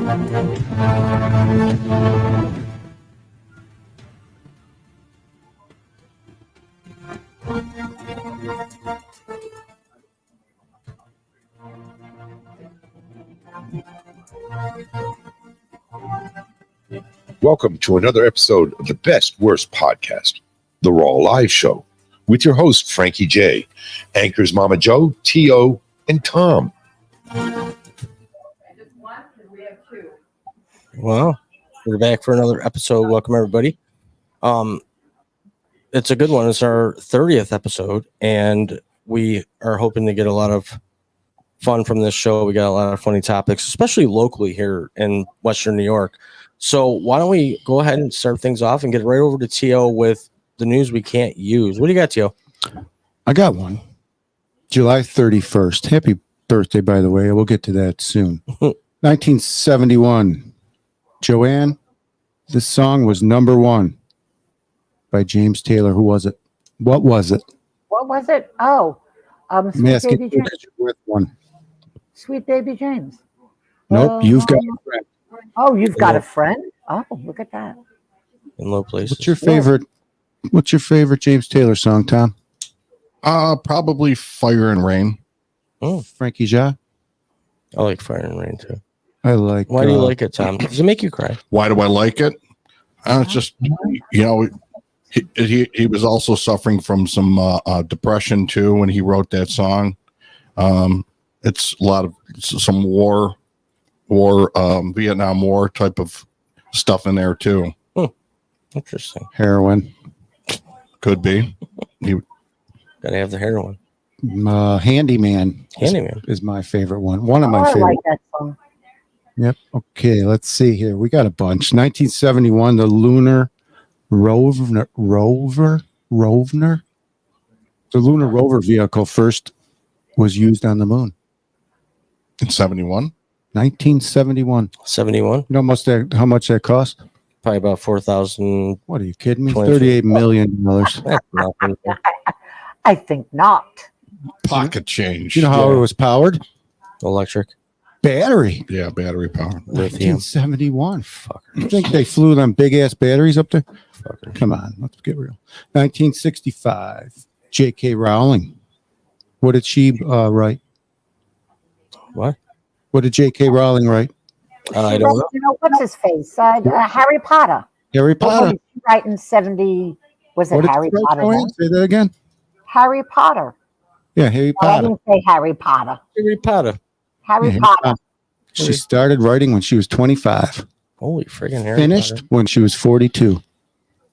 Welcome to another episode of the Best Worst Podcast, the RAWW Live Show, with your host, Frankie J, anchors Mama Joe, T.O., and Tom. Well, we're back for another episode. Welcome, everybody. It's a good one. It's our 30th episode, and we are hoping to get a lot of fun from this show. We got a lot of funny topics, especially locally here in Western New York. So why don't we go ahead and start things off and get right over to T.O. with the news we can't use. What do you got, T.O.? I got one. July 31st. Happy birthday, by the way. We'll get to that soon. 1971. Joanne, this song was number one by James Taylor. Who was it? What was it? What was it? Oh, Sweet Baby James. With one. Sweet Baby James. Nope, You've Got a Friend. Oh, You've Got a Friend? Oh, look at that. In low places. What's your favorite? Yeah. What's your favorite James Taylor song, Tom? Probably Fire and Rain. Oh, Frankie Ja. I like Fire and Rain too. I like. Why do you like it, Tom? Does it make you cry? Why do I like it? It's just, he was also suffering from some depression too when he wrote that song. It's a lot of some war, Vietnam War type of stuff in there too. Interesting. Heroin. Could be. Gotta have the heroin. Handyman. Handyman is my favorite one. One of my favorite. I like that song. Yep. Okay, let's see here. We got a bunch. 1971, the Lunar Rover. The Lunar Rover vehicle first was used on the moon. In 71? 1971. 71. You know how much that cost? Probably about 4,000. What are you kidding me? $38 million. I think not. Pocket change. You know how it was powered? Electric. Battery. Yeah, battery power. 1971. Fucker. You think they flew them big ass batteries up there? Fucker. Come on, let's get real. 1965. J.K. Rowling. What did she write? What? What did J.K. Rowling write? I don't know. You know, what's his face? Harry Potter. Harry Potter. What did she write in 70? Was it Harry Potter? Say that again. Harry Potter. Yeah, Harry Oh, I Potter. didn't say Harry Potter. Harry Potter. Harry Potter. She started writing when she was 25. Holy friggin' Harry Finished Potter. when she was 42.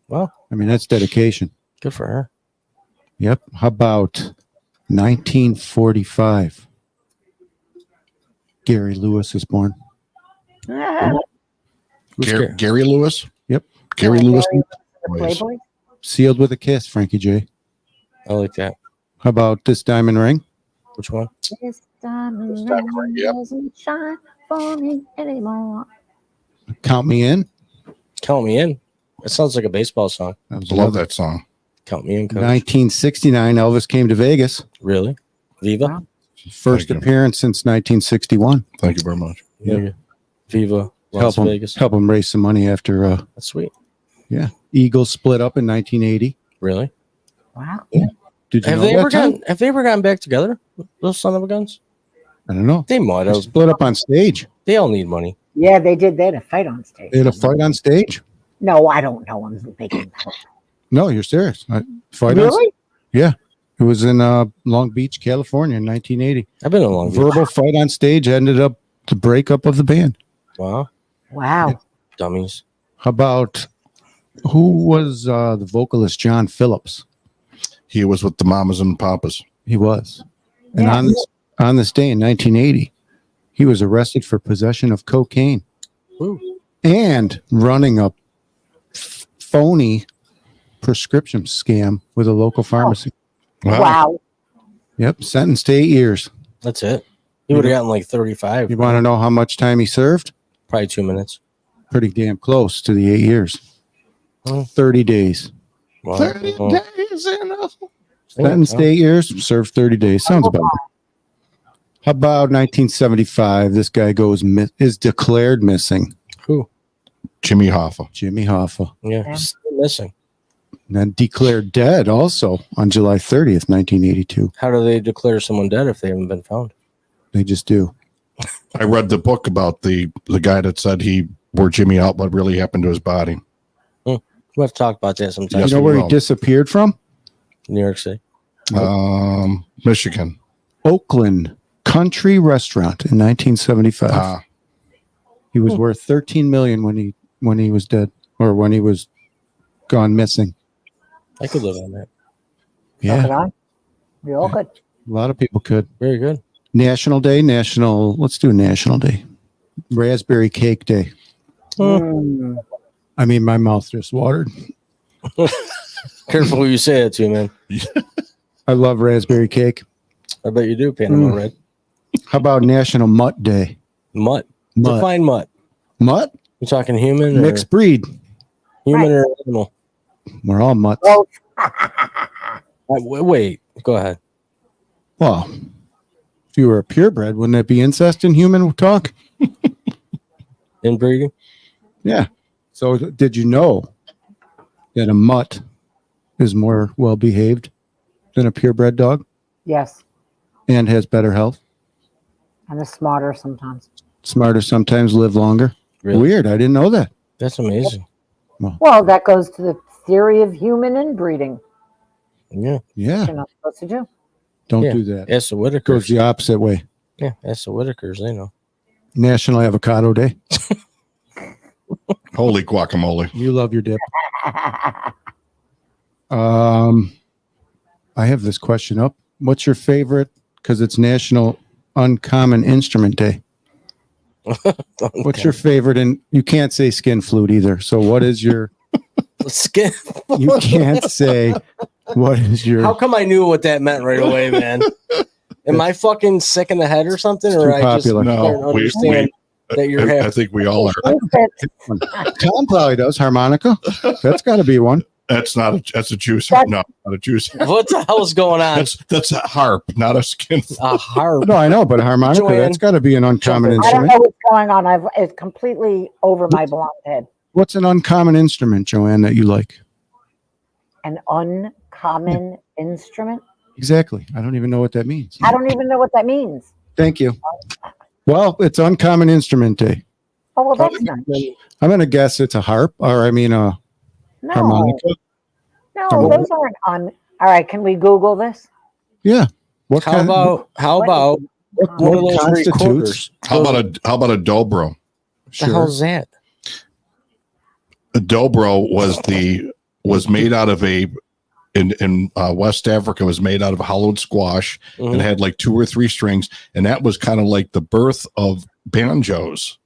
Well, I mean, that's dedication. good for her. Yep. How about 1945? Gary Lewis is born. Gary Lewis? Yep. Gary Lewis. Playboy. Sealed with a kiss, Frankie J. I like that. How about This Diamond Ring? Which one? This diamond ring, yep. doesn't shine for me anymore. Count Me In. Count Me In. That sounds like a baseball song. That was Love that song. Count Me In, coach. 1969, Elvis came to Vegas. Really? Viva? Wow. First Thank you. appearance since 1961. Thank you very much. Yeah. Viva. Las Vegas. Help him raise some money after, That's sweet. yeah. Eagles split up in 1980. Really? Wow. Did you Have know they that, ever Tom? gotten back together? Those son of a guns? I don't know. They might They have. split up on stage. They all need money. Yeah, they did. They had a fight on stage. They had a fight on stage? No, I don't know. I'm making that up. No, you're serious. Fight Really? Yeah. It was in Long Beach, California in 1980. I've been along. Verbal fight on stage ended up the breakup of the band. Wow. Wow. Dummies. How about who was the vocalist John Phillips? He was with the Mamas and Papas. He was. And Yeah. on this day in 1980, he was arrested for possession of cocaine Ooh. and running a phony prescription scam with a local pharmacy. Wow. Yep, sentenced to 8 years. That's it. He would have gotten like 35. You want to know how much time he served? Probably 2 minutes. Pretty damn close to the 8 years. Oh. 30 days. Wow. 30 Oh. days in a... Sentenced to 8 years, served 30 days. Sounds about right. How about 1975? This guy is declared missing. Who? Jimmy Hoffa. Jimmy Hoffa. Yeah, still missing. And then declared dead also on July 30th, 1982. How do they declare someone dead if they haven't been found? They just do. I read the book about the guy that said where Jimmy out what really happened to his body. We'll have to talk about that sometime. Yes, you know we where will. he disappeared from? New York City. Michigan. Oakland Country Restaurant in 1975. He was worth $13 million when he was dead, or when he was gone missing. I could live on that. Yeah, We all could. a lot of people could. Very good. National Day, let's do National Day. Raspberry Cake Day. Mm. I mean, my mouth just watered. Careful who you say it to, man. I love raspberry cake. I bet you do, Panama Red. How about National Mutt Day? Mutt. Mutt. Define mutt. Mutt? You talking human or Mixed breed. human or animal? We're all mutts. Oh. Wait, go ahead. Well, if you were a purebred, wouldn't that be incest in human talk? Inbreeding? Yeah. So did you know that a mutt is more well behaved than a purebred dog Yes. and has better health? And is smarter sometimes. Smarter sometimes, live longer. Really? Weird. I didn't know that. That's amazing. Well, that goes to the theory of human inbreeding. Yeah. Yeah. You're not supposed to do. Don't Yeah. do that. That's the Goes Whitakers. the opposite way. Yeah, that's the Whitakers. They know. National Avocado Day. Holy guacamole. You love your dip. I have this question up. What's your favorite? Because it's National Uncommon Instrument Day. What's your favorite? And you can't say skin flute either. So what is your? Skin? You can't say what is your? How come I knew what that meant right away, man? Am I fucking sick in the head or something? Or too I just popular. don't understand that you're I having. think we all are. Tom probably does harmonica. That's got to be one. That's not a juice. That's- No, not a juice. What the hell is going on? That's a harp, not a skin. A harp. No, I know, but a harmonica, Joanne. that's got to be an uncommon I don't instrument. know what's going on. It's completely over my blonde head. What's an uncommon instrument, Joanne, that you like? An uncommon instrument? Exactly. I don't even know what that means. I don't even know what that means. Thank you. Well, it's Uncommon Instrument Day. Oh, well, that's nice. I'm going to guess it's a harp, or I mean a No, harmonica. no, those aren't on. All right, can we Google this? Yeah. What How about what one of those constitutes? recorders? How about a dobro? What the hell's that? A dobro was made out of in West Africa, was made out of hollowed squash Mhm. and had like 2 or 3 strings, and that was kind of like the birth of banjos.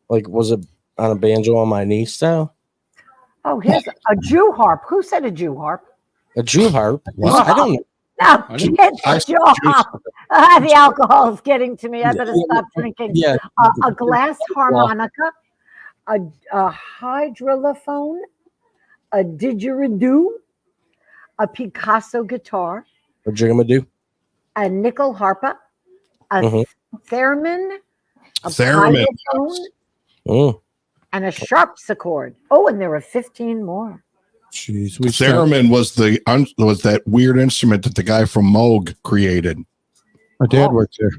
Like, was it on a banjo on my knee style? Oh, here's a Jew harp. Who said a Jew harp? A Jew harp? What? I don't know. No, I didn't- it's I a said Jew Jews. harp. The alcohol is getting to me. I better stop drinking. Yeah. A glass harmonica, a hydrophone, a didgeridoo, a Picasso guitar, A jigamadoo? a nickel harpa, a Mhm. theremin, a Theremin. polyphone, Mm. and a sharpsichord. Oh, and there are 15 more. Jeez, Theremin was was that weird instrument that the guy from Moog created. My dad Oh. worked there.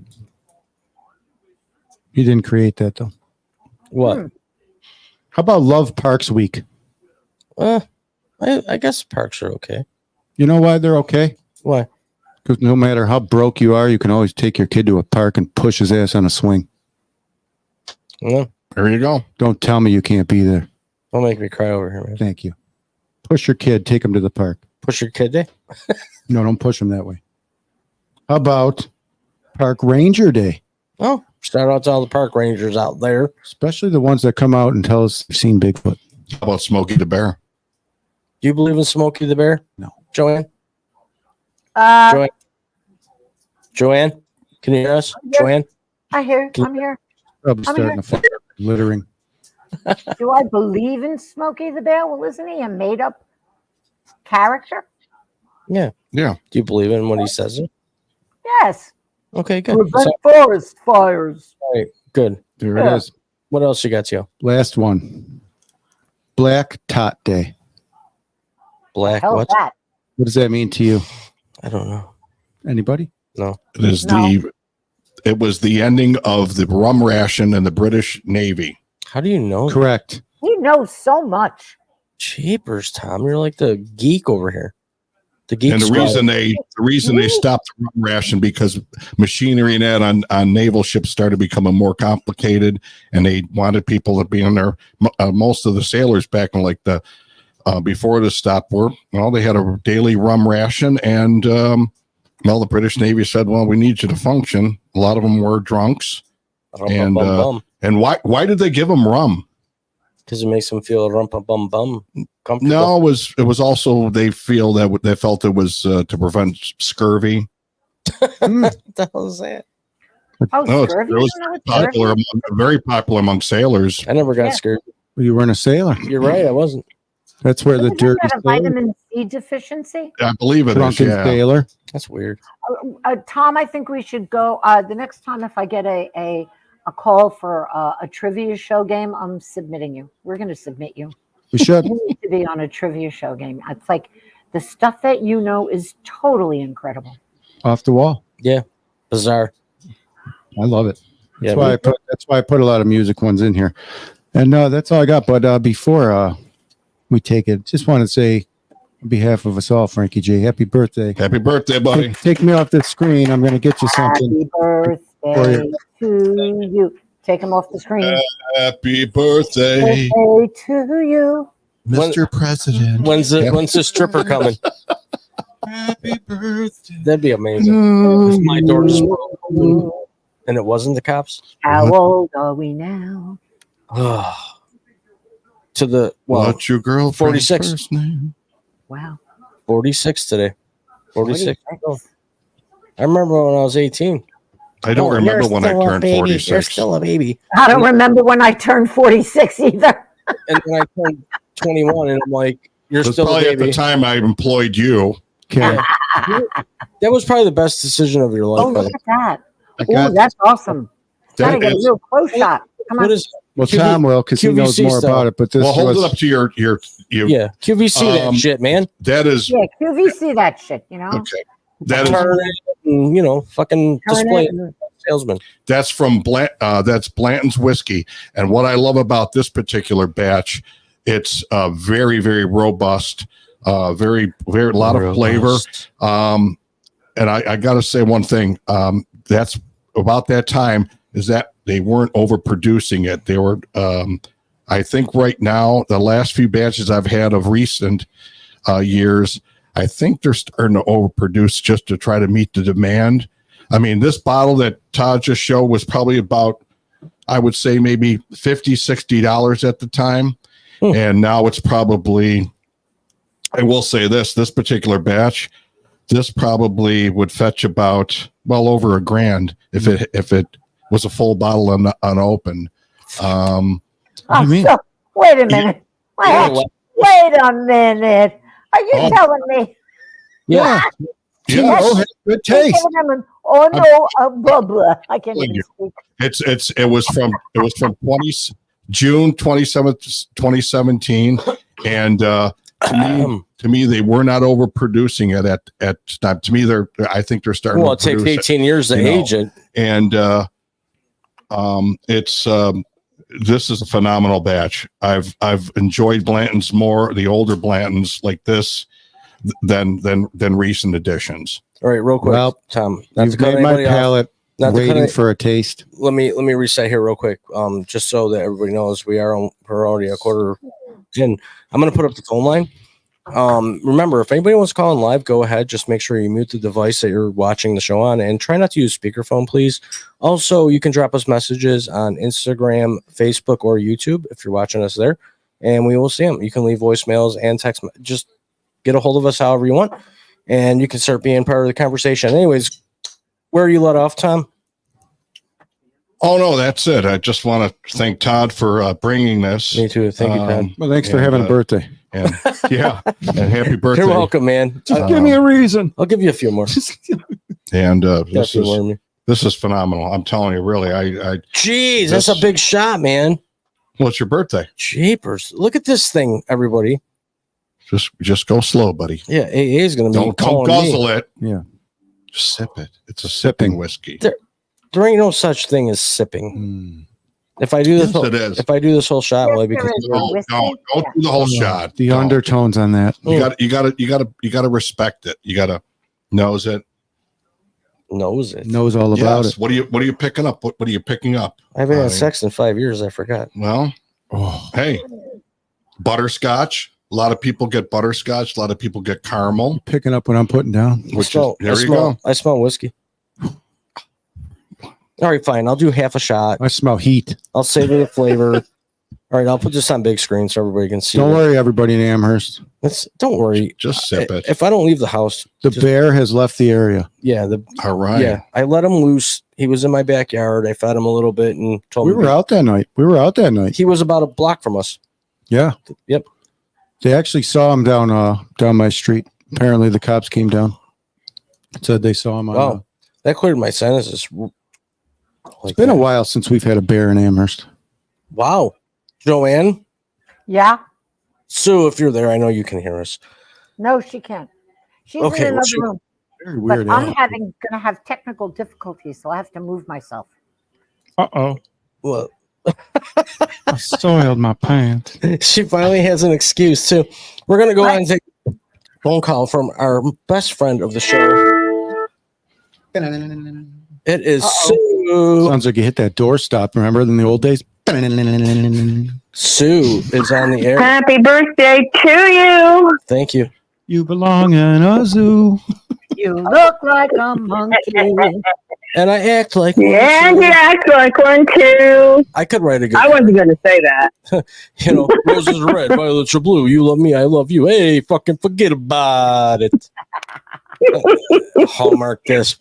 He didn't create that though. What? How about Love Parks Week? I guess parks are okay. You know why they're okay? Why? Because no matter how broke you are, you can always take your kid to a park and push his ass on a swing. No, There you go. Don't tell me you can't be there. don't make me cry over here, man. Thank you. Push your kid, take him to the park. Push your kid day? No, don't push him that way. How about Park Ranger Day? Oh, shout out to all the park rangers out there. Especially the ones that come out and tell us they've seen Bigfoot. How about Smokey the Bear? Do you believe in Smokey the Bear? No. Joanne? Uh, Joanne? Can you hear us? Yeah. Joanne? I'm here. Probably I'm starting a fire, littering. Do I believe in Smokey the Bear? Well, isn't he a made-up character? Yeah. Yeah. Do you believe in what he says? Yes. Okay, good. Prevent forest fires. All right, good. There Yeah. it is. What else you got, Tio? Last one. Black Tot Day. Black Hell what? that. What does that mean to you? I don't know. Anybody? No. It is No. it was the ending of the rum ration in the British Navy. How do you know? that? Correct. You know so much. Cheapers, Tom. You're like the geek over here. The geek. And the squad. reason they stopped the rum ration because machinery and that on naval ships started becoming more complicated, and they wanted people to be in there. Most of the sailors back in like the before the stop were, well, they had a daily rum ration, and the British Navy said, well, we need you to function. A lot of them were drunks, and why did they give them rum? Because it makes them feel rumpa-bum-bum comfortable. No, it was also they felt it was to prevent scurvy. What the hell is that? Oh, No, it scurvy? was You know what scurvy is? very popular among sailors. I never got Yeah. scared. Well, you weren't a sailor. You're right. I wasn't. That's where the Isn't dirty that a vitamin C deficiency? I believe it is. drunken Yeah. sailor. That's weird. Tom, I think we should go. The next time if I get a call for a trivia show game, I'm submitting you. We're going to submit you. We should. You need to be on a trivia show game. It's like the stuff that you know is totally incredible. Off the wall. Bizarre. I love it. Yeah, That's why I put a lot of music ones in here. And that's all I got. But before we take it, just want to say on behalf of us all, Frankie J, happy birthday. Happy birthday, buddy. Take me off the screen. I'm going to get you something. Happy birthday to you. Take them off the screen. Happy birthday, Birthday to you. Mr. President. When's the stripper coming? Happy birthday. That'd be amazing. If my door just broke open and it wasn't the cops. How old are we now? To the What's your girlfriend's 46. first name? Wow. 46 today. 46. I remember when I was 18. I don't remember when I turned 46. You're still a baby. I don't remember when I turned 46 either. And then I turned 21 and I'm like, you're It was still a probably at baby. the time I employed you. Okay. That was probably the best decision of your life. Oh, brother. look at that. I Oh, got that's awesome. Gotta That get a is- real close shot. Come What on. is Well, Tom will because he knows QVC more stuff. about it. But this Well, hold was it up to your yeah, QVC that shit, man. that is Yeah, QVC that shit, you know? okay. That is Turn it and, fucking Turn display it it. and- Salesman. that's from that's Blanton's whiskey. And what I love about this particular batch, it's very, very robust, very, very a lot of flavor. And I got to say one thing. That's about that time is that they weren't overproducing it. They were, I think right now, the last few batches I've had of recent years, I think they're starting to overproduce just to try to meet the demand. I mean, this bottle that Todd just showed was probably about, I would say maybe $50, $60 at the time. And now it's probably, I will say this particular batch, this probably would fetch about well over $1,000 if it was a full bottle unopened. What do you mean? So, wait a minute. Wait a minute. Are you telling me? Yeah. Yeah. Oh, had good taste. Oh no, blah blah. I can't even speak. It was from June 27th, 2017, and to me they were not overproducing it at time. To me, I think they're starting. Well, it to takes produce 18 years to you know. age it. and it's this is a phenomenal batch. I've enjoyed Blanton's more, the older Blantons like this than recent editions. All right, real quick, Well, Tom. Not to You've cut made my anybody off. palate Not to cut waiting any- for a taste. Let me reset here real quick. Just so that everybody knows we're already a quarter in. I'm gonna put up the phone line. Remember, if anybody wants to call in live, go ahead. Just make sure you mute the device that you're watching the show on, and try not to use speakerphone, please. Also, you can drop us messages on Instagram, Facebook, or YouTube if you're watching us there, and we will see them. You can leave voicemails and text. Just get a hold of us however you want, and you can start being part of the conversation. Anyways, where are you let off, Tom? Oh no, that's it. I just want to thank Todd for bringing this. Me too. Thank you, Todd. Well, thanks for and, having a birthday. And yeah, and happy birthday. You're welcome, man. Just give me a reason. I'll give you a few more. And Got a few more in me. This is phenomenal. I'm telling you, really. Jeez, that's a big shot, man. Well, it's your birthday. Jeepers. Look at this thing, everybody. Just go slow, buddy. Yeah, AA is going to be Don't calling guzzle me. it. Yeah. Just sip it. It's a sipping whiskey. There ain't no such thing as sipping. If I do this, Yes, it is. if I do this whole shot, will I be? Yes, there is. Don't do the whole shot. The Don't. undertones on that. You got to respect it. You got to nose it. Knows it. Knows all about Yes. it. What are you picking up? What are you picking up? I haven't had sex in 5 years. I forgot. Well, hey, butterscotch. A lot of people get butterscotch. A lot of people get caramel. Picking up what I'm putting down. I smell whiskey. All right, fine. I'll do half a shot. I smell heat. I'll savor the flavor. All right, I'll put this on big screen so everybody can see. Don't worry, everybody in Amherst. Don't worry. Just sip it. If I don't leave the house, The bear has left the area. yeah, All right. yeah, I let him loose. He was in my backyard. I fed him a little bit and told We him were out that night. he was about a block from us. Yeah. Yep. They actually saw him down my street. Apparently, the cops came down. Said they saw him. Wow, that cleared my sinuses. It's been a while since we've had a bear in Amherst. Wow, Joanne. Yeah. Sue, if you're there, I know you can hear us. No, she can't. She's Okay, in well, another room. Very weird. But I'm gonna have technical difficulties, so I have to move myself. Well, I soiled my pants. she finally has an excuse too. We're gonna go on and take a phone call from our best friend of the show. It is Sue. Sounds like you hit that doorstop. Remember in the old days? Sue is on the air. Happy birthday to you. Thank you. You belong in a zoo. You look like a monkey. And I act like one, And too. you act like one too. I could write a good. I wasn't going to say that. You know, roses are red, violets are blue. You love me, I love you. Hey, fucking forget about it. Hallmark this.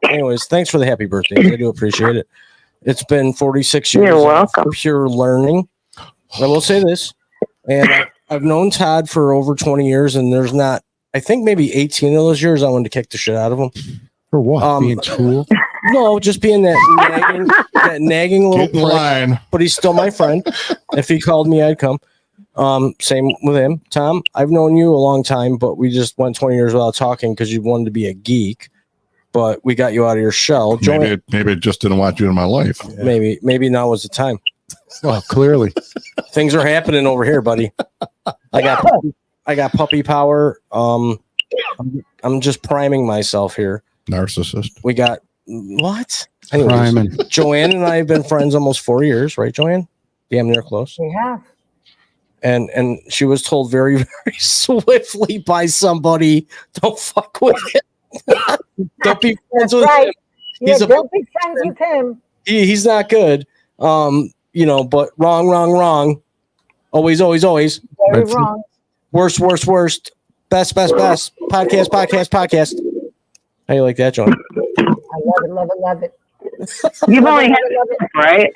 Anyways, thanks for the happy birthday. I do appreciate it. It's been 46 years. You're of welcome. pure learning. I will say this, and I've known Todd for over 20 years, and there's not, I think maybe 18 of those years I wanted to kick the shit out of him. For what? Being cool? No, just being that nagging little Get in prick. line. But he's still my friend. If he called me, I'd come. Same with him. Tom, I've known you a long time, but we just went 20 years without talking because you wanted to be a geek. But we got you out of your shell. Maybe it just didn't want you in my life. Maybe now was the time. Well, clearly. Things are happening over here, buddy. I got puppy power. I'm just priming myself here. Narcissist. We got what? Anyways, Priming. Joanne and I have been friends almost 4 years, right, Joanne? Damn near close. Yeah. And she was told very, very swiftly by somebody, don't fuck with him. Don't be friends with him. Yeah, don't be friends with him. He's not good. You know, but wrong. Always. Very wrong. Worst. Best. Podcast. How you like that, John? I love it. You've only had it, right?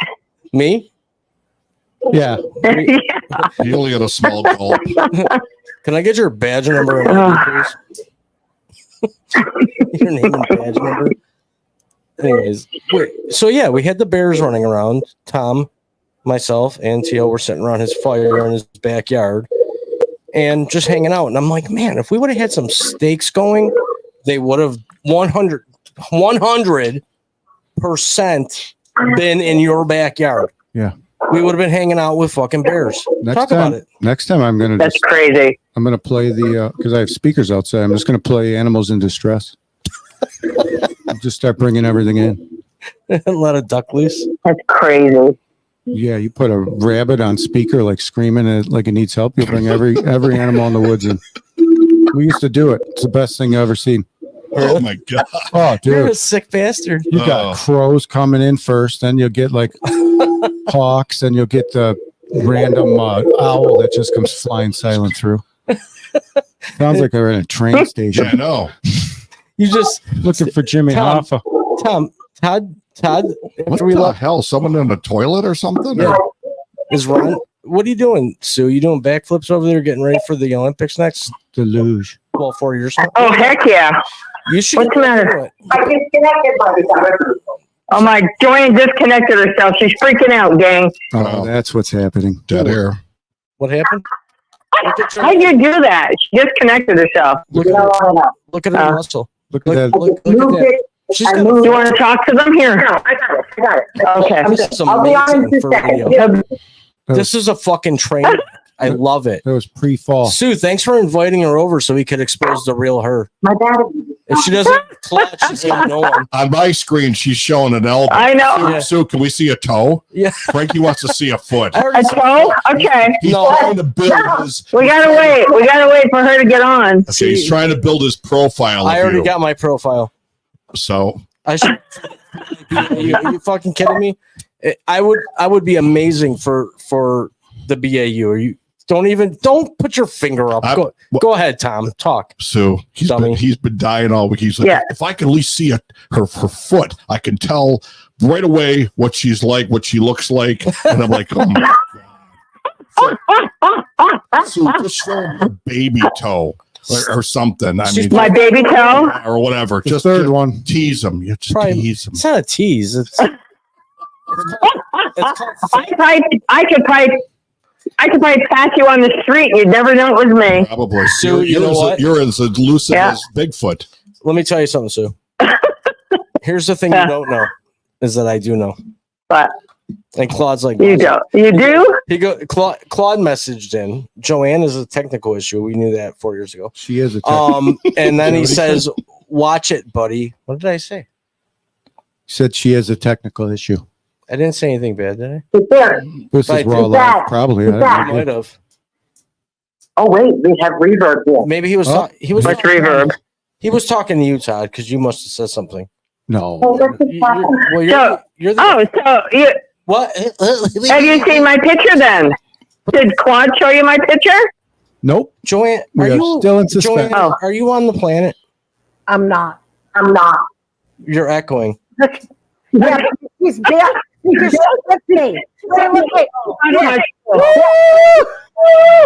Me? Yeah. You only got a small gulp. Can I get your badge number, please? Your name and badge number. Anyways, so yeah, we had the bears running around. Tom, myself, and Tio were sitting around his fire in his backyard and just hanging out. And I'm like, man, if we would have had some steaks going, they would have 100% been in your backyard. Yeah. We would have been hanging out with fucking bears. Talk about it. Next time I'm going to That's crazy. I'm going to play because I have speakers outside. I'm just going to play Animals in Distress. Just start bringing everything in. Let a duck loose. That's crazy. Yeah, you put a rabbit on speaker, like screaming like it needs help. You'll bring every animal in the woods in. We used to do it. It's the best thing I've ever seen. Oh my god. Oh, You're a dude. sick bastard. You got crows coming in first, then you'll get like hawks, and you'll get the random owl that just comes flying silent through. Sounds like they're in a train station. Yeah, I know. You just Looking for Jimmy Tom. Hoffa. Todd. What After we the left, hell? Someone in the toilet or something? Yeah. Is Ron? What are you doing, Sue? You doing backflips over there, getting ready for the Olympics next? Deluge. 4 years. Oh, heck yeah. You should. What's the matter? I disconnected myself. Oh my, Joanne disconnected herself. She's freaking out, gang. Oh, that's what's happening. Dead air. What happened? How'd you do that? She disconnected herself. Look at her. Look at her muscle. Look at that. Look at that. She's got Do you want to talk to them here? No, I got it. Okay. This is I'll be on in amazing 2 for a seconds. video. This is a fucking train. I love it. That was pre-fall. Sue, thanks for inviting her over so we could expose the real her. My battery. If she doesn't clutch, she's got no one. On my screen, she's showing an elbow. I know. Sue, Yeah. Sue, can we see a toe? Yeah. Frankie wants to see a foot. I already A toe? Okay. He's No. trying to build his. We gotta wait. We gotta wait for her to get on. Okay, he's trying to build his profile. I of already you. got my profile. So I should. Are you fucking kidding me? I would be amazing for the BAU. Or you don't put your finger up. Go ahead, Tom. Talk. Sue, Dummy. he's been dying all week. He's like, Yeah. if I can at least see her foot, I can tell right away what she's like, what she looks like. And I'm like, oh my god. Sue, just show him a baby toe or something. I mean, My baby toe? or whatever. The Just third one. tease him. You just Probably- tease him. It's not a tease. It's called I could probably pass you on the street. You'd never know it was me. Probably. Sue, you know what? You're as elusive Yeah. as Bigfoot. Let me tell you something, Sue. Here's the thing you don't know is that I do know. But And Claude's like, you don't. You do? Claude messaged in. Joanne is a technical issue. We knew that 4 years ago. She is a And then he says, "Watch it, buddy." What did I say? said she has a technical issue. I didn't say anything bad, did I? It's there. This Right, is raw it's live, that. probably. It's I that. I don't know. might have. Oh wait, we have reverb here. Maybe he was. Oh. He was. Much reverb. He was talking to you, Todd, because you must have said something. No. Oh, that's You- well, So- you're the Oh, so you what? have you seen my picture then? Did Claude show you my picture? Nope. Joanne? We Are are you still in suspense. Joanne? Oh. Are you on the planet? I'm not. I'm not. You're echoing. Yeah, he's back. He just with me. Wait, wait, wait. Yeah.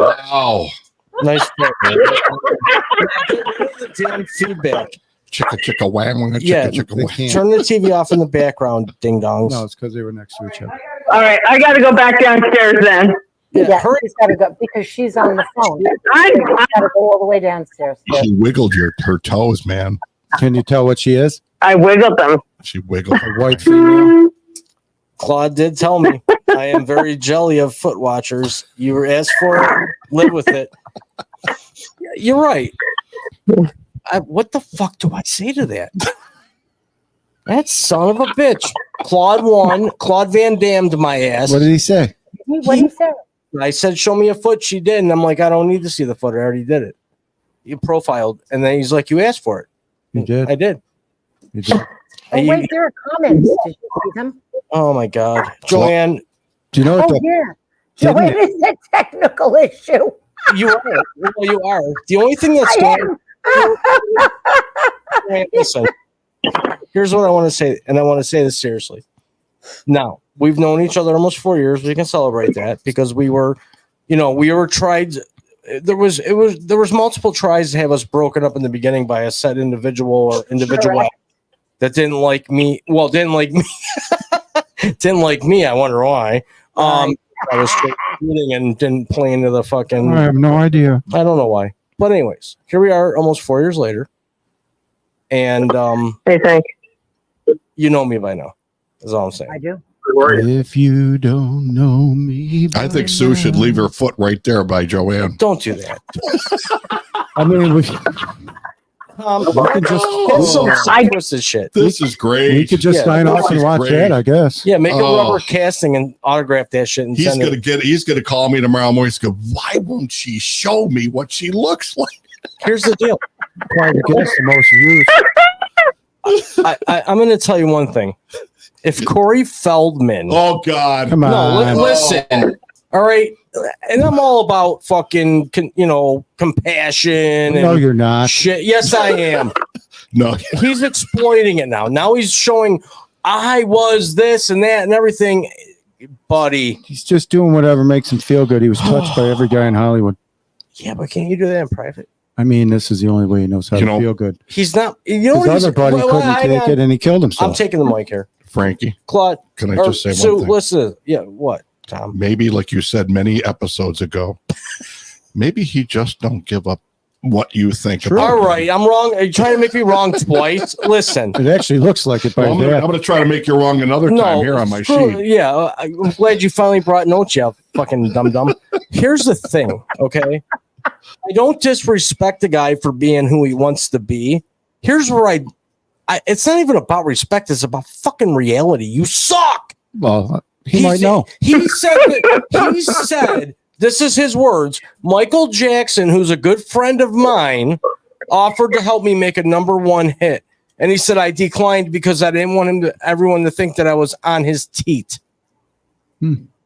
Wow. Nice. The damn feedback. Chicka chicka wang wang Yeah, chicka chicka they wang. can't. Turn the TV off in the background, ding dongs. No, it's because they were next to each other. All right, I got to go back downstairs then. Yeah, hurry. she's got to go because she's on the phone. I'm, She's got to go all the way downstairs. She wiggled her toes, man. Can you tell what she is? I wiggled them. She wiggled. A white female? Claude did tell me I am very jelly of foot watchers. You were asked for it, live with it. You're right. What the fuck do I say to that? That son of a bitch. Claude won. Claude Van Damned my ass. What did he say? What do you say? I said, show me a foot. She did. And I'm like, I don't need to see the foot. I already did it. You profiled. And then he's like, you asked for it. You did? I did. You did. Oh, wait, there are comments. Did you see them? Oh my God. Joanne, Do you know what Oh, the yeah. Didn't Joanne is a technical issue. you are. Well, you are. The only thing that's I going am. Joanne, listen. Here's what I want to say, and I want to say this seriously. Now, we've known each other almost 4 years. We can celebrate that because we were tried. There was multiple tries to have us broken up in the beginning by a set individual or individual that didn't like me. Well, didn't like me. Didn't like me. I wonder why. I was cheating and didn't play into the fucking. I have no idea. I don't know why. But anyways, here we are almost 4 years later. And I think. you know me by now. That's all I'm saying. I do. If you don't know me, I think Sue should leave her foot right there by Joanne. Don't do that. I mean, we Can just- that's some I- twisted shit. This is great. we could just Yeah, sign this off and is watch great. that, I guess. Yeah, make a Oh. rubber casting and autograph that shit and He's send gonna it. get. He's gonna call me tomorrow morning. He's go. Why won't she show me what she looks like? Here's the deal. Trying to get us the most views. I'm going to tell you one thing. If Corey Feldman, Oh God! Come no, on. listen, all right, and I'm all about fucking, compassion No, and you're not. shit. Yes, I am. No, He's exploiting it now. Now he's showing I was this and that and everything, buddy. He's just doing whatever makes him feel good. He was touched by every guy in Hollywood. Yeah, but can't you do that in private? I mean, this is the only way he knows how You to know- feel good. He's not. You know His what? other buddy couldn't take it, and he killed I'm himself. taking the mic here, Frankie, Claude. can I or just say Sue, one thing? listen. Yeah, what, Tom? Maybe, like you said many episodes ago, maybe he just don't give up what you think about All him. right, I'm wrong. Are you trying to make me wrong twice? Listen. It actually looks like it by Well, I'm that. gonna try to make you wrong another time here on my screw- sheet. Yeah, I'm glad you finally brought notes, you fucking dum-dum. Here's the thing, okay? I don't disrespect the guy for being who he wants to be. Here's where I it's not even about respect, it's about fucking reality. You suck. Well, he might know. He said he said, this is his words, Michael Jackson, who's a good friend of mine, offered to help me make a #1 hit. And he said I declined because I didn't want everyone to think that I was on his teat.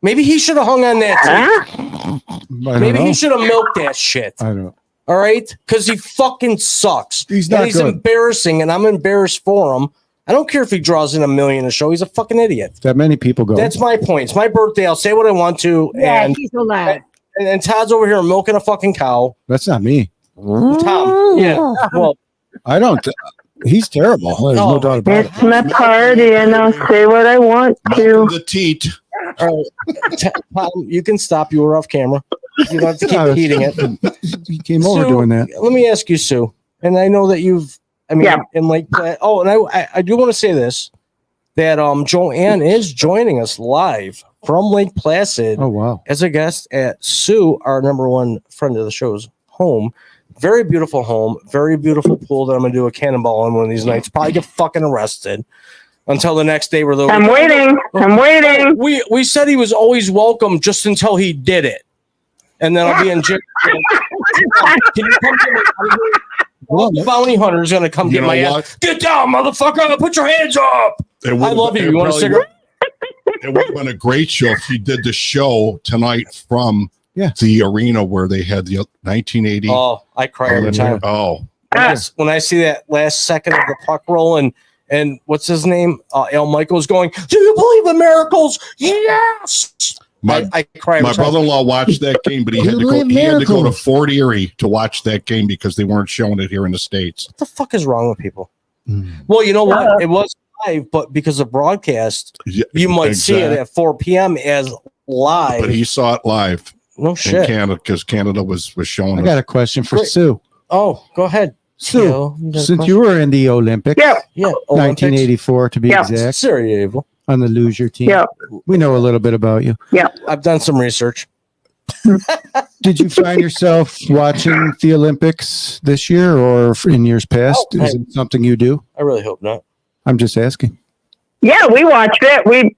Maybe he should have hung on that teat. Maybe he should have milked that shit. I don't know. All right? Because he fucking sucks. He's not and he's good. embarrassing, and I'm embarrassed for him. I don't care if he draws in $1 million a show. He's a fucking idiot. That many people go. That's my point. It's my birthday. I'll say what I want to. Yeah, and, he's allowed. and Todd's over here milking a fucking cow. That's not me. Tom. Yeah. Well, I don't. He's terrible. There's no doubt about it. It's my party, and I'll say what I want to. The teat. all right. Tom, you can stop. You were off camera. You don't have to keep No, heating it. He came over Sue, doing that. Let me ask you, Sue. And I know that you've, I mean, Yeah. in Lake Placid. Oh, and I do want to say this, that Joanne is joining us live from Lake Placid Oh wow. as a guest at Sue, our #1 friend of the show's home. Very beautiful home, very beautiful pool that I'm gonna do a cannonball on one of these nights. Probably get fucking arrested until the next day. Where I'm waiting. I'm waiting. We said he was always welcome just until he did it, and then I'll be in jail. Can you come get me? Well, the bounty hunter is gonna come You get know my what? ass. Get down, motherfucker! Put your hands up! It I would've- love you. it You want a probably cigarette? It would have been a great show if he did the show tonight from the arena where they had the 1980. Oh, I cry every time. Oh, When I see that last second of the puck roll and what's his name? Al Michaels going, do you believe in miracles? Yes. I cry every my time. brother-in-law watched that game, but he had to go. Believe He had to go to miracles. Fort Erie to watch that game because they weren't showing it here in the States. What the fuck is wrong with people? Well, you know what? It was live, but because of broadcast, Yeah, you might see it exactly. at 4 p.m. as live. But he saw it live No in shit. Canada because Canada was showing I us. got a question for Great. Sue. Oh, go ahead. Sue, Yo, you got a since question? you were in the Olympics, Yeah. Yeah, 1984 to be Yeah. exact, Sarajevo. on the loser team. Yeah. We know a little bit about you. I've done some research. Did you find yourself watching the Olympics this year or in years past? Oh, Is it something you do? I really hope not. I'm just asking. Yeah, we watched it. We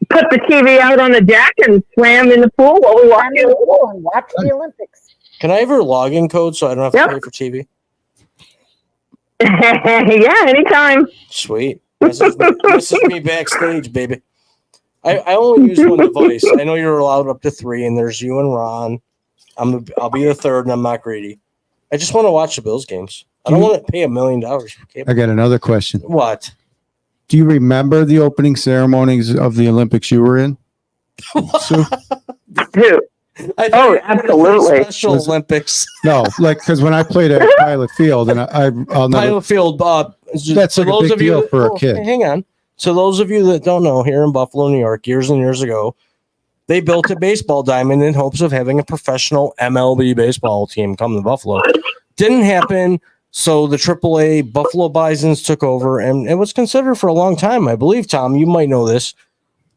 put the TV out on the deck and swam in the pool while we watched it. And watch the Olympics. Can I have your login code so I don't have to Yep. pay for TV? Yeah, anytime. Sweet. This is me backstage, baby. I only use one device. I know you're allowed up to 3, and there's you and Ron. I'll be the third, and I'm not greedy. I just want to watch the Bills games. I don't want to pay $1 million for cable. I got another question. What? Do you remember the opening ceremonies of the Olympics you were in? Sue? Dude. I Oh, thought you were absolutely. Special Was- Olympics. No, like because when I played at Pilot Field, and I'll never. Pilot Field. That's like a big deal for a kid. Hang on. So those of you that don't know, here in Buffalo, New York, years and years ago, they built a baseball diamond in hopes of having a professional MLB baseball team come to Buffalo. Didn't happen. So the AAA Buffalo Bisons took over, and it was considered for a long time, I believe, Tom, you might know this,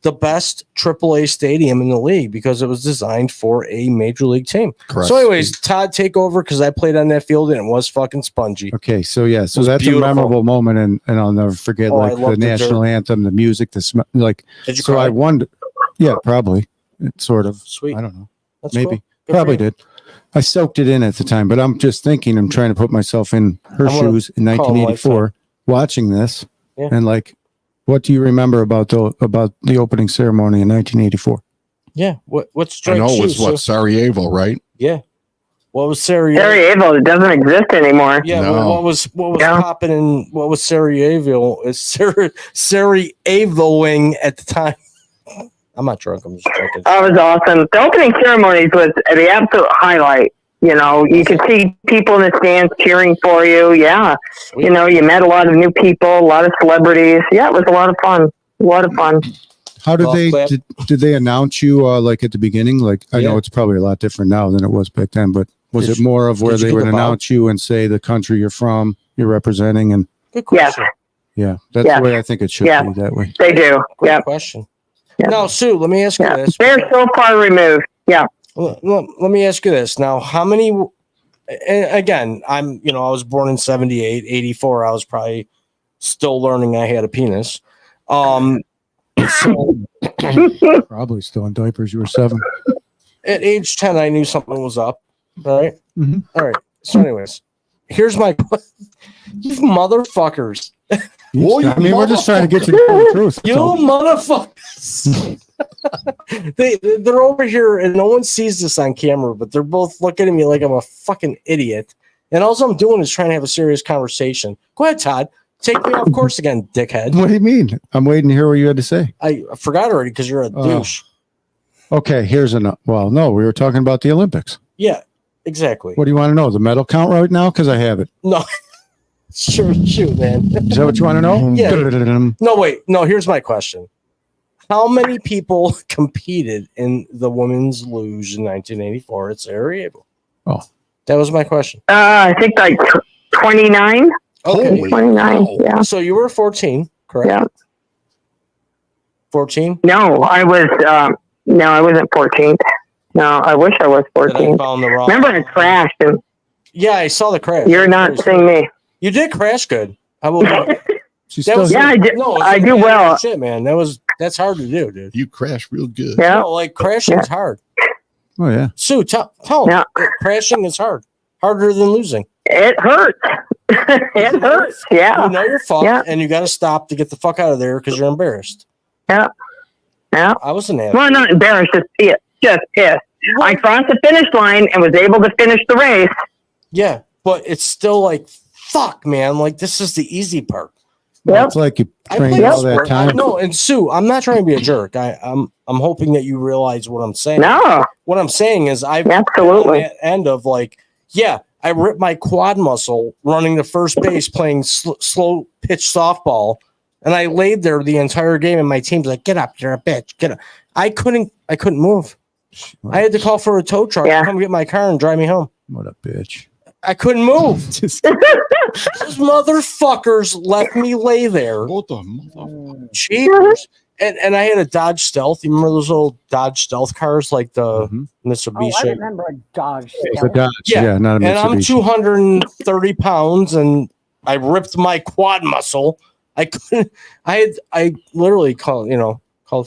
the best AAA stadium in the league because it was designed for a major league team. Correct. So anyways, Todd, take over because I played on that field and it was fucking spongy. Okay, so yeah, so was that's beautiful. a memorable moment, and I'll never forget Oh, I like the loved the national anthem, the music, the smell. Like, Did you so cry? I wondered. Yeah, probably. It sort of. Sweet. I don't know. That's Maybe. cool. Good for Probably you. did. I soaked it in at the time, but I'm just thinking. I'm trying to put myself in her I wanna shoes in call him 1984, watching this, Yeah. and like, what do you remember about the opening ceremony in 1984? Yeah. What's I know it was Sue? what Sarajevo, right? Yeah. What was Sarajevo? Sarajevo doesn't exist anymore. Yeah. No. What was Yeah. popping in? What was Sarajevo? Is Sarajevoing at the time? I'm not drunk. I'm just drinking. That was awesome. The opening ceremonies was the absolute highlight. You know, you could see people in the stands cheering for you. Yeah. Sweet. You know, you met a lot of new people, a lot of celebrities. Yeah, it was a lot of fun. A lot of fun. How did Golf they clap. did they announce you like at the beginning? Like I Yeah. know it's probably a lot different now than it was back then, but was Did it more of where did you they get would the vow? announce you and say the country you're from, you're representing, and Good Yes. question. yeah, that's Yeah. the way I think it should Yeah. be that way. They do. Great Yeah. question. Yeah. Now, Sue, let me ask you Yeah. this. They're so far removed. Yeah. Let me ask you this. Now, how many? And again, I was born in 78, 84. I was probably still learning I had a penis. So Probably still in diapers. You were 7. at age 10, I knew something was up. All right. Mhm. All right. So, anyways, here's my you motherfuckers. I mean, we're just trying to get you the truth. You So, motherfuckers. They're over here and no one sees this on camera, but they're both looking at me like I'm a fucking idiot. And all I'm doing is trying to have a serious conversation. Go ahead, Todd. Take me off course again, dickhead. what do you mean? I'm waiting to hear what you had to say. I forgot already because you're a douche. Okay, here's well, no, we were talking about the Olympics. Yeah, exactly. What do you want to know? The medal count right now? Because I have it. No. Sure, shoot, man. Is that what you want to know? Yeah. No, wait. No, here's my question. How many people competed in the women's luge in 1984 at Sarajevo? Oh. That was my question. I think like 29. Okay. 29. Yeah. So you were 14, correct? Yeah. 14? No, I wasn't 14. No, I wish I was That I 14. found the wrong. Remember it crashed and Yeah, I saw the crash. you're not seeing me. You did crash good. I will. She's That still was, here. Yeah, I did. No, I do well. Shit, man. That's hard to do, dude. You crashed real good. Yeah. No, like crashing is hard. Oh yeah. Sue, tell them. Yeah. Crashing is hard. Harder than losing. It hurts. It hurts. You Yeah. know you're fucked, Yeah. and you got to stop to get the fuck out of there because you're embarrassed. Yeah. Yeah. I was an athlete. Well, not embarrassed, just pissed. I crossed the finish line and was able to finish the race. Yeah, but it's still like, fuck, man. Like, this is the easy part. Yep. It's like you I trained played all that sport. time. No, and Sue, I'm not trying to be a jerk. I'm hoping that you realize what I'm saying. No, What I'm saying is I've Absolutely. been on that end of like, yeah, I ripped my quad muscle running to first base playing slow pitch softball, and I laid there the entire game, and my team's like, get up, you're a bitch, get up. I couldn't move. I had to call for a tow truck Yeah. to come get my car and drive me home. What a bitch. I couldn't move. Just- Those motherfuckers left me lay there. What the motherfucker? Cheaters. And I had a Dodge Stealth. You remember those old Dodge Stealth cars like the Mhm. Oh, Mitsubishi? I remember a Dodge. It's a Stealth. Dodge. Yeah. Yeah, not a And I'm Mitsubishi. 230 pounds and I ripped my quad muscle. I couldn't, I literally called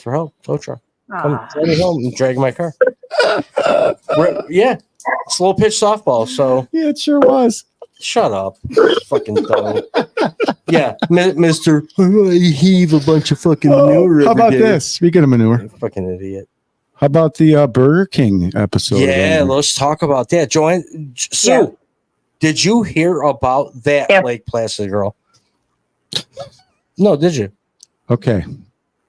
for help. Tow truck. Come Ah. drive me home and drag my car. Yeah. Slow pitch softball. So Yeah, it sure was. shut up. Fucking dummy. Yeah. Mr. I heave a bunch of fucking manure. How every about day. this? Speaking of manure, You fucking idiot. how about the Burger King episode? Yeah, let's talk about that. Joanne, Sue, Yeah. did you hear about that Yeah. Lake Placid girl? No, did you? Okay.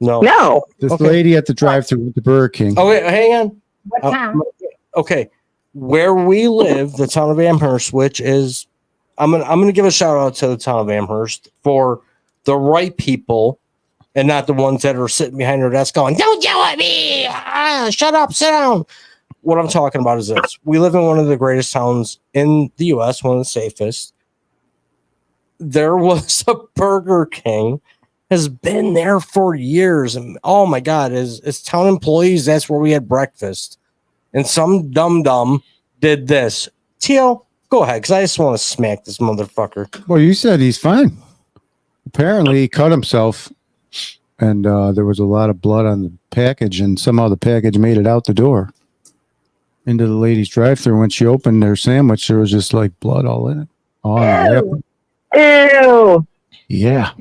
No. no. This Okay. lady at the drive-thru with the Burger King. Oh, wait, hang on. What Uh, town? Okay. Where we live, the town of Amherst, which is I'm gonna give a shout out to the town of Amherst for the right people and not the ones that are sitting behind their desk going, "Don't yell at me! Shut up, sit down." What I'm talking about is this: we live in one of the greatest towns in the U.S., one of the safest. There was a Burger King, has been there for years, and oh my God, as town employees, that's where we had breakfast. And some dum did this. Tio, go ahead, because I just want to smack this motherfucker. Well, you said he's fine. Apparently, he cut himself, and there was a lot of blood on the package, and somehow the package made it out the door into the lady's drive-thru. When she opened their sandwich, there was just like blood all in it. Oh, yeah. Ew. Yeah.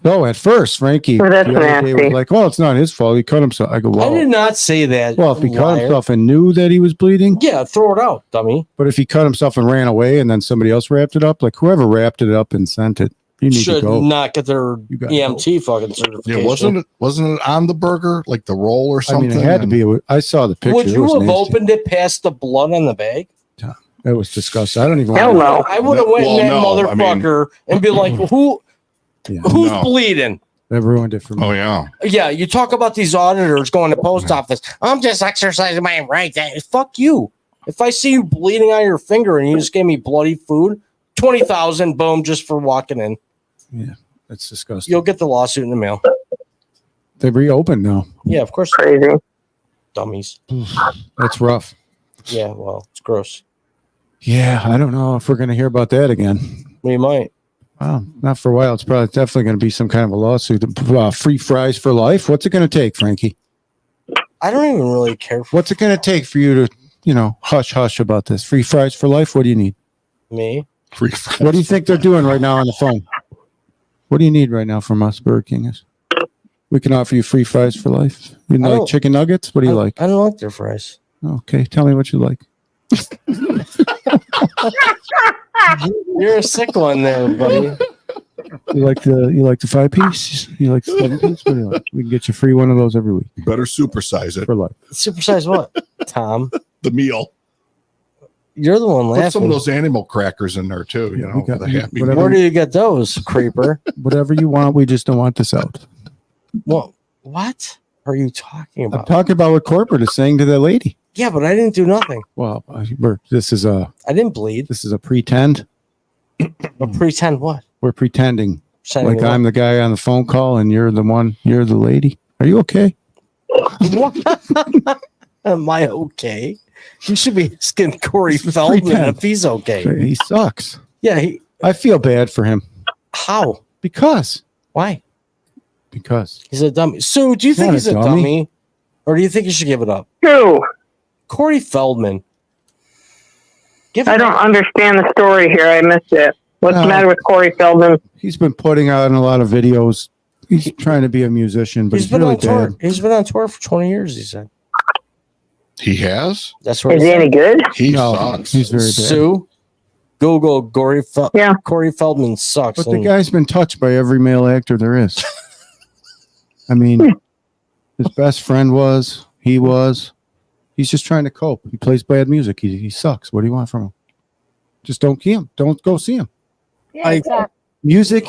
So at first, Frankie, Oh, that's the other day was nasty. like, "Well, it's not his fault. He cut himself." I go, I "Well, did not say that. well, if he cut liar. himself and knew that he was bleeding, Yeah, throw it out, dummy. but if he cut himself and ran away, and then somebody else wrapped it up, like whoever wrapped it up and sent it, You need to should go. not get their You gotta EMT fucking certification. Yeah, wasn't it on the burger like the roll or I something? mean, it had to be. I saw the picture. Would It you was have nasty. opened it past the blood on the bag? It was disgusting. I don't even. Hell no. I would have went in that Well, no, I mean- motherfucker and be like, who's No. bleeding? That ruined it for me. Oh yeah. Yeah, you talk about these auditors going to post office. I'm just exercising my right. Fuck you. If I see you bleeding on your finger and you just gave me bloody food, 20,000, boom, just for walking in. Yeah, that's disgusting. You'll get the lawsuit in the mail. They reopened now. Yeah, of course. Crazy. Dummies. That's rough. Yeah, well, it's gross. Yeah, I don't know if we're going to hear about that again. We might. Well, not for a while. It's probably definitely going to be some kind of a lawsuit. Free fries for life. What's it going to take, Frankie? I don't even really care for What's it going to take for you to, hush hush about this? Free fries for life. What do you need? me. Free What do you think they're doing right now on the phone? What do you need right now from us, Burger Kingers? We can offer you free fries for life. You I like don't- chicken nuggets? What do you like? I don't like their fries. Okay, tell me what you like. You're a sick one there, buddy. You like the 5-piece? You like the 7-piece? What do you like? We can get you free one of those every week better supersize it. for life. Supersize what? Tom, The meal. you're the one Put some laughing. of those animal crackers in there too. You know, We got- the happy. whatever. Where do you get those, creeper? Whatever you want. We just don't want this out. Well, what are you talking I'm about? talking about what corporate is saying to that lady. Yeah, but I didn't do nothing. Well, this is a I didn't bleed. pretend. But pretend what? We're pretending Pretending like what? I'm the guy on the phone call and you're the lady. Are you okay? Am I okay? You should be asking Corey Feldman pretend. if he's okay. He sucks. Yeah, I feel bad for him how? because Why? he's He's a dummy. Sue, do you think not he's a a dummy. dummy? Or do you think you should give it up? Who? Corey Feldman. Give it I don't up. understand the story here. I missed it. What's the matter with Corey Feldman? he's been putting out a lot of videos. He's trying to be a musician, but He's he's been really on tour. bad. He's been on tour for 20 years, he said. He has. That's what Is he he said. any good? He No, sucks. he's very bad. Sue, Google Yeah. Corey Feldman sucks. But the and- guy's been touched by every male actor there is. I mean, his best friend was. He's just trying to cope. He plays bad music. He sucks. What do you want from him? Just don't see him. Don't go see him. Yeah, exactly. Music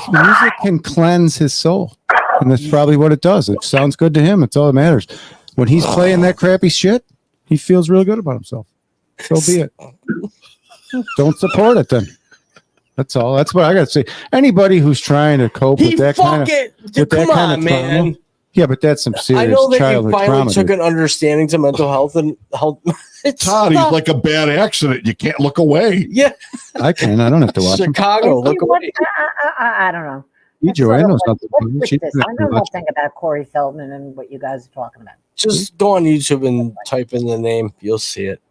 can cleanse his soul. And that's probably what it does. It sounds good to him. It's all that matters. When he's playing that crappy shit, he feels really good about himself. So be it. Don't support it then. That's all. That's what I got to say. Anybody who's trying to cope He with that kind of fucking with that come kind on, of trauma. man. Yeah, but that's some I serious know that you childhood finally trauma. took dude. an understanding to mental health and health. It's Todd, he's not- like a bad accident. You can't look away. yeah, I can. I don't have to watch him. Chicago. And Look see what- away. I don't know. You, Joanne, knows nothing. What's She with this? doesn't I have to know watch. nothing about Corey Feldman and what you guys are talking about. Just go on YouTube and type in the name. You'll see it.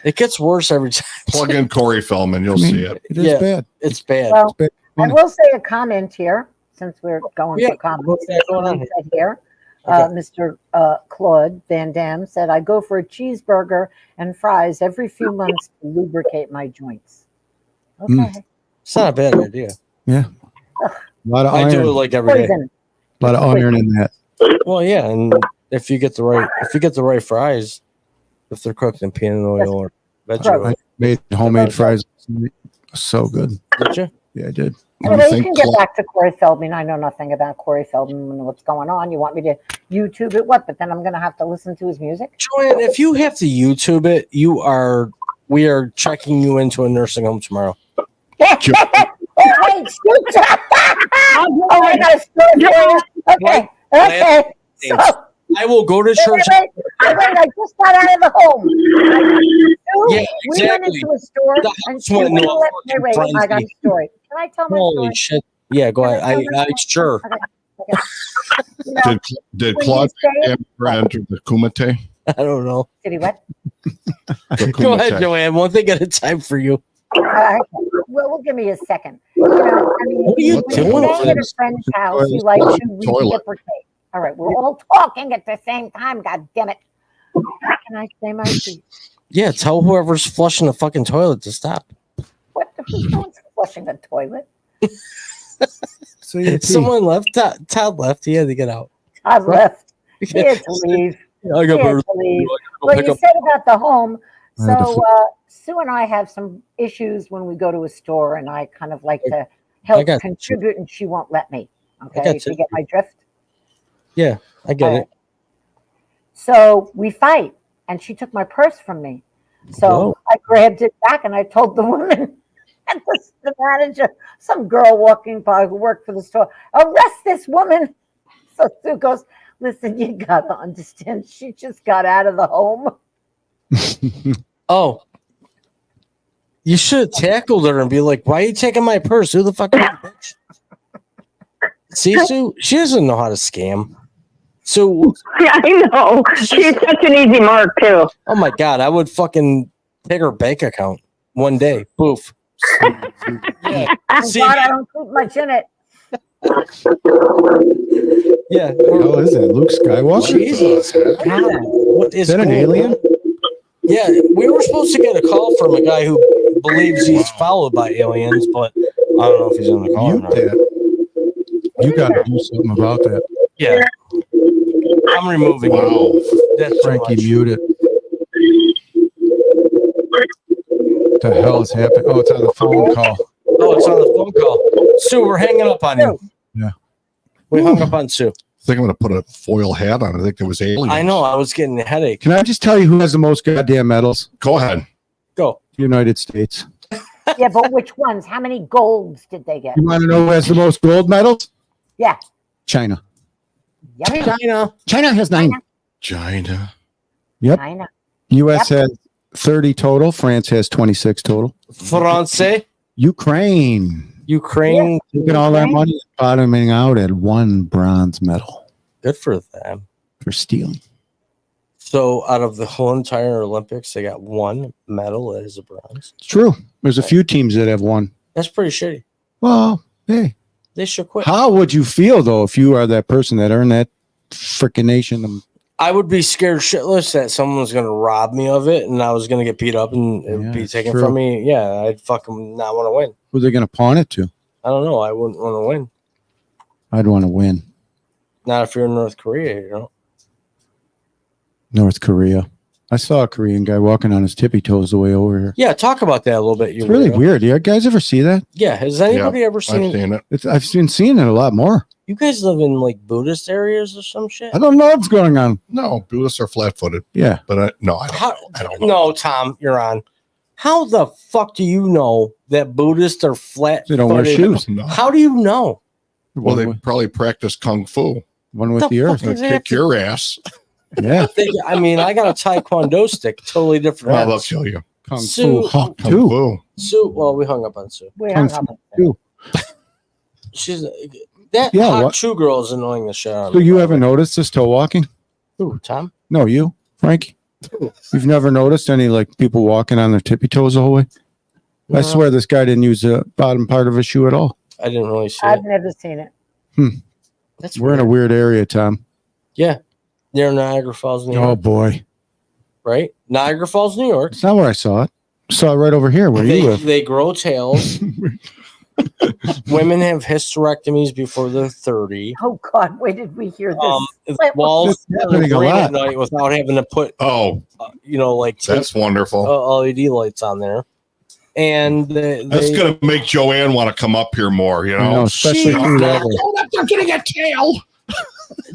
It gets worse every time. Plug in Corey Feldman. You'll see it. It is Yeah. bad. It's bad. Well, bad. I will say a comment here, since we're going Yeah, for comments. what's that going on He said here, Okay. Mr. Claude Van Damme said, I go for a cheeseburger and fries every few months to lubricate my joints. Okay. Mm. It's not a bad idea. A lot of I do it iron. like every day. Poison. A lot of iron in that. Well, yeah, and if you get the right fries, if they're cooked in peanut oil or veggie oil, I made homemade fries. So good. did you? Yeah, I did. Anyway, you think can get Cla- back to Corey Feldman. I know nothing about Corey Feldman and what's going on. You want me to YouTube it? What? But then I'm going to have to listen to his music? Joanne, if you have to YouTube it, we are checking you into a nursing home tomorrow. Oh, wait, shoot. Oh, I got a story for you. Okay. Okay. So, I will go to church. wait, I just got out of the home. Yeah, We went exactly. into a store The and house went into a fucking wait, I got a frenzy. story. Can I tell my Holy story? shit! Yeah, go ahead. I sure. Okay. You know, Did when Claude you say- ever enter the Kumite? I don't know. Did he what? The Go ahead, Kumite. Joanne. One thing at a time for you. Well, give me a second. You know, I mean, What are you when doing you're over staying at there? a friend's house, you like to Toilet. reciprocate. All right, we're all talking at the same time. God damn it! How can I say my piece? Yeah, tell whoever's flushing the fucking toilet to stop. What? Who's no one's flushing the toilet? So you Someone left. Todd left. He had to get out. I left. He had to leave. I He got had to leave. Well, you said about the home. I had to So Sue and I have some issues when we go to a store, and I kind of like to I help got contribute, and she won't let me. Okay, got if you you. get my drift. Yeah, I get All it. right. So we fight, and she took my purse from me. So Whoa. I grabbed it back, and I told the woman and the manager, some girl walking by who worked for the store, arrest this woman. So Sue goes, listen, you got to understand, she just got out of the home. Oh, you should have tackled her and be like, "Why are you taking my purse? Who the fuck are you, bitch?" See, Sue, she doesn't know how to scam. So, Yeah, I know. She's such an easy mark too. oh my god, I would fucking take her bank account one day. Boof. Yeah. I'm See, glad I don't keep much in it. yeah. Oh, is it Luke Skywalker? Jesus. God, what is Is that an going alien? on? Yeah, we were supposed to get a call from a guy who believes he's followed by aliens, but I don't know if he's on the call or Mute not. that. You got to do something about that. Yeah. I'm removing Wow. it. That's too Frankie, much. mute it. What the hell is happening? Oh, it's on the phone call. Oh, it's on the phone call. Sue, we're hanging up on you. Yeah. We hung up on Sue. I think I'm going to put a foil hat on. I think it was aliens. I know. I was getting a headache. Can I just tell you who has the most goddamn medals? Go ahead. Go. United States. Yeah, but which ones? How many golds did they get? You want to know who has the most gold medals? Yeah. China. Yeah. China. China has 9. China. Yep. China. U.S. has 30 total. France has 26 total. France. Ukraine. Ukraine. Taking all that money, bottoming out at 1 bronze medal Good for them. for stealing. So out of the whole entire Olympics, they got 1 medal that is a bronze. It's true. There's a few teams that have won. That's pretty shitty. Well, hey, They should quit. how would you feel though if you are that person that earned that freaking nation? I would be scared shitless that someone was going to rob me of it and I was going to get beat up and it would Yeah, be it's taken true. from me. Yeah, I'd fucking not want to win. Who are they going to pawn it to? I don't know. I wouldn't want to win. I'd want to win. Not if you're in North Korea, you know. North Korea. I saw a Korean guy walking on his tippy toes the way over here. Yeah, talk about that a little bit. You It's really weirdo. weird. You guys ever see that? Yeah, has anybody ever I've seen? seen it. I've been seeing it a lot more. You guys live in like Buddhist areas or some shit? I don't know what's going on. No, Buddhists are flat-footed, Yeah. but I don't. I don't know. No, Tom, you're on. How the fuck do you know that Buddhists are flat? They don't wear shoes. No. How do you know? Well, they probably practice kung fu. One with The the earth. fuck is They'll kick your ass. Yeah. I mean, I got a Taekwondo stick, totally different. Well, they'll ends. kill you. Kung Sue- Fu Hawk Kung too. fu. Sue, well, we hung up on Sue. We Kung hung up. Fu. She's that Yeah, hot what- Chew girl is annoying the shit out of So me. you haven't noticed this toe walking? Ooh, Tom? No, you, Frank. You've never noticed any like people walking on their tippy toes the whole way? No, I swear this guy didn't use the bottom part of his shoe at all. I didn't really see I've it. never seen it. That's We're in a weird area, Tom. Yeah, near Niagara Falls, New Oh York, boy. right? Niagara Falls, New York. It's not where I saw it. I saw it right over here where you live. They grow tails. Women have hysterectomies before they're 30. Oh God, where did we hear this? The walls That's turn happening a green lot. at night without having to put, Oh, like that's wonderful. LED lights on there. And That's going to make Joanne want to come up here more, you I know, know? especially She- through that way. Oh, they're getting a tail.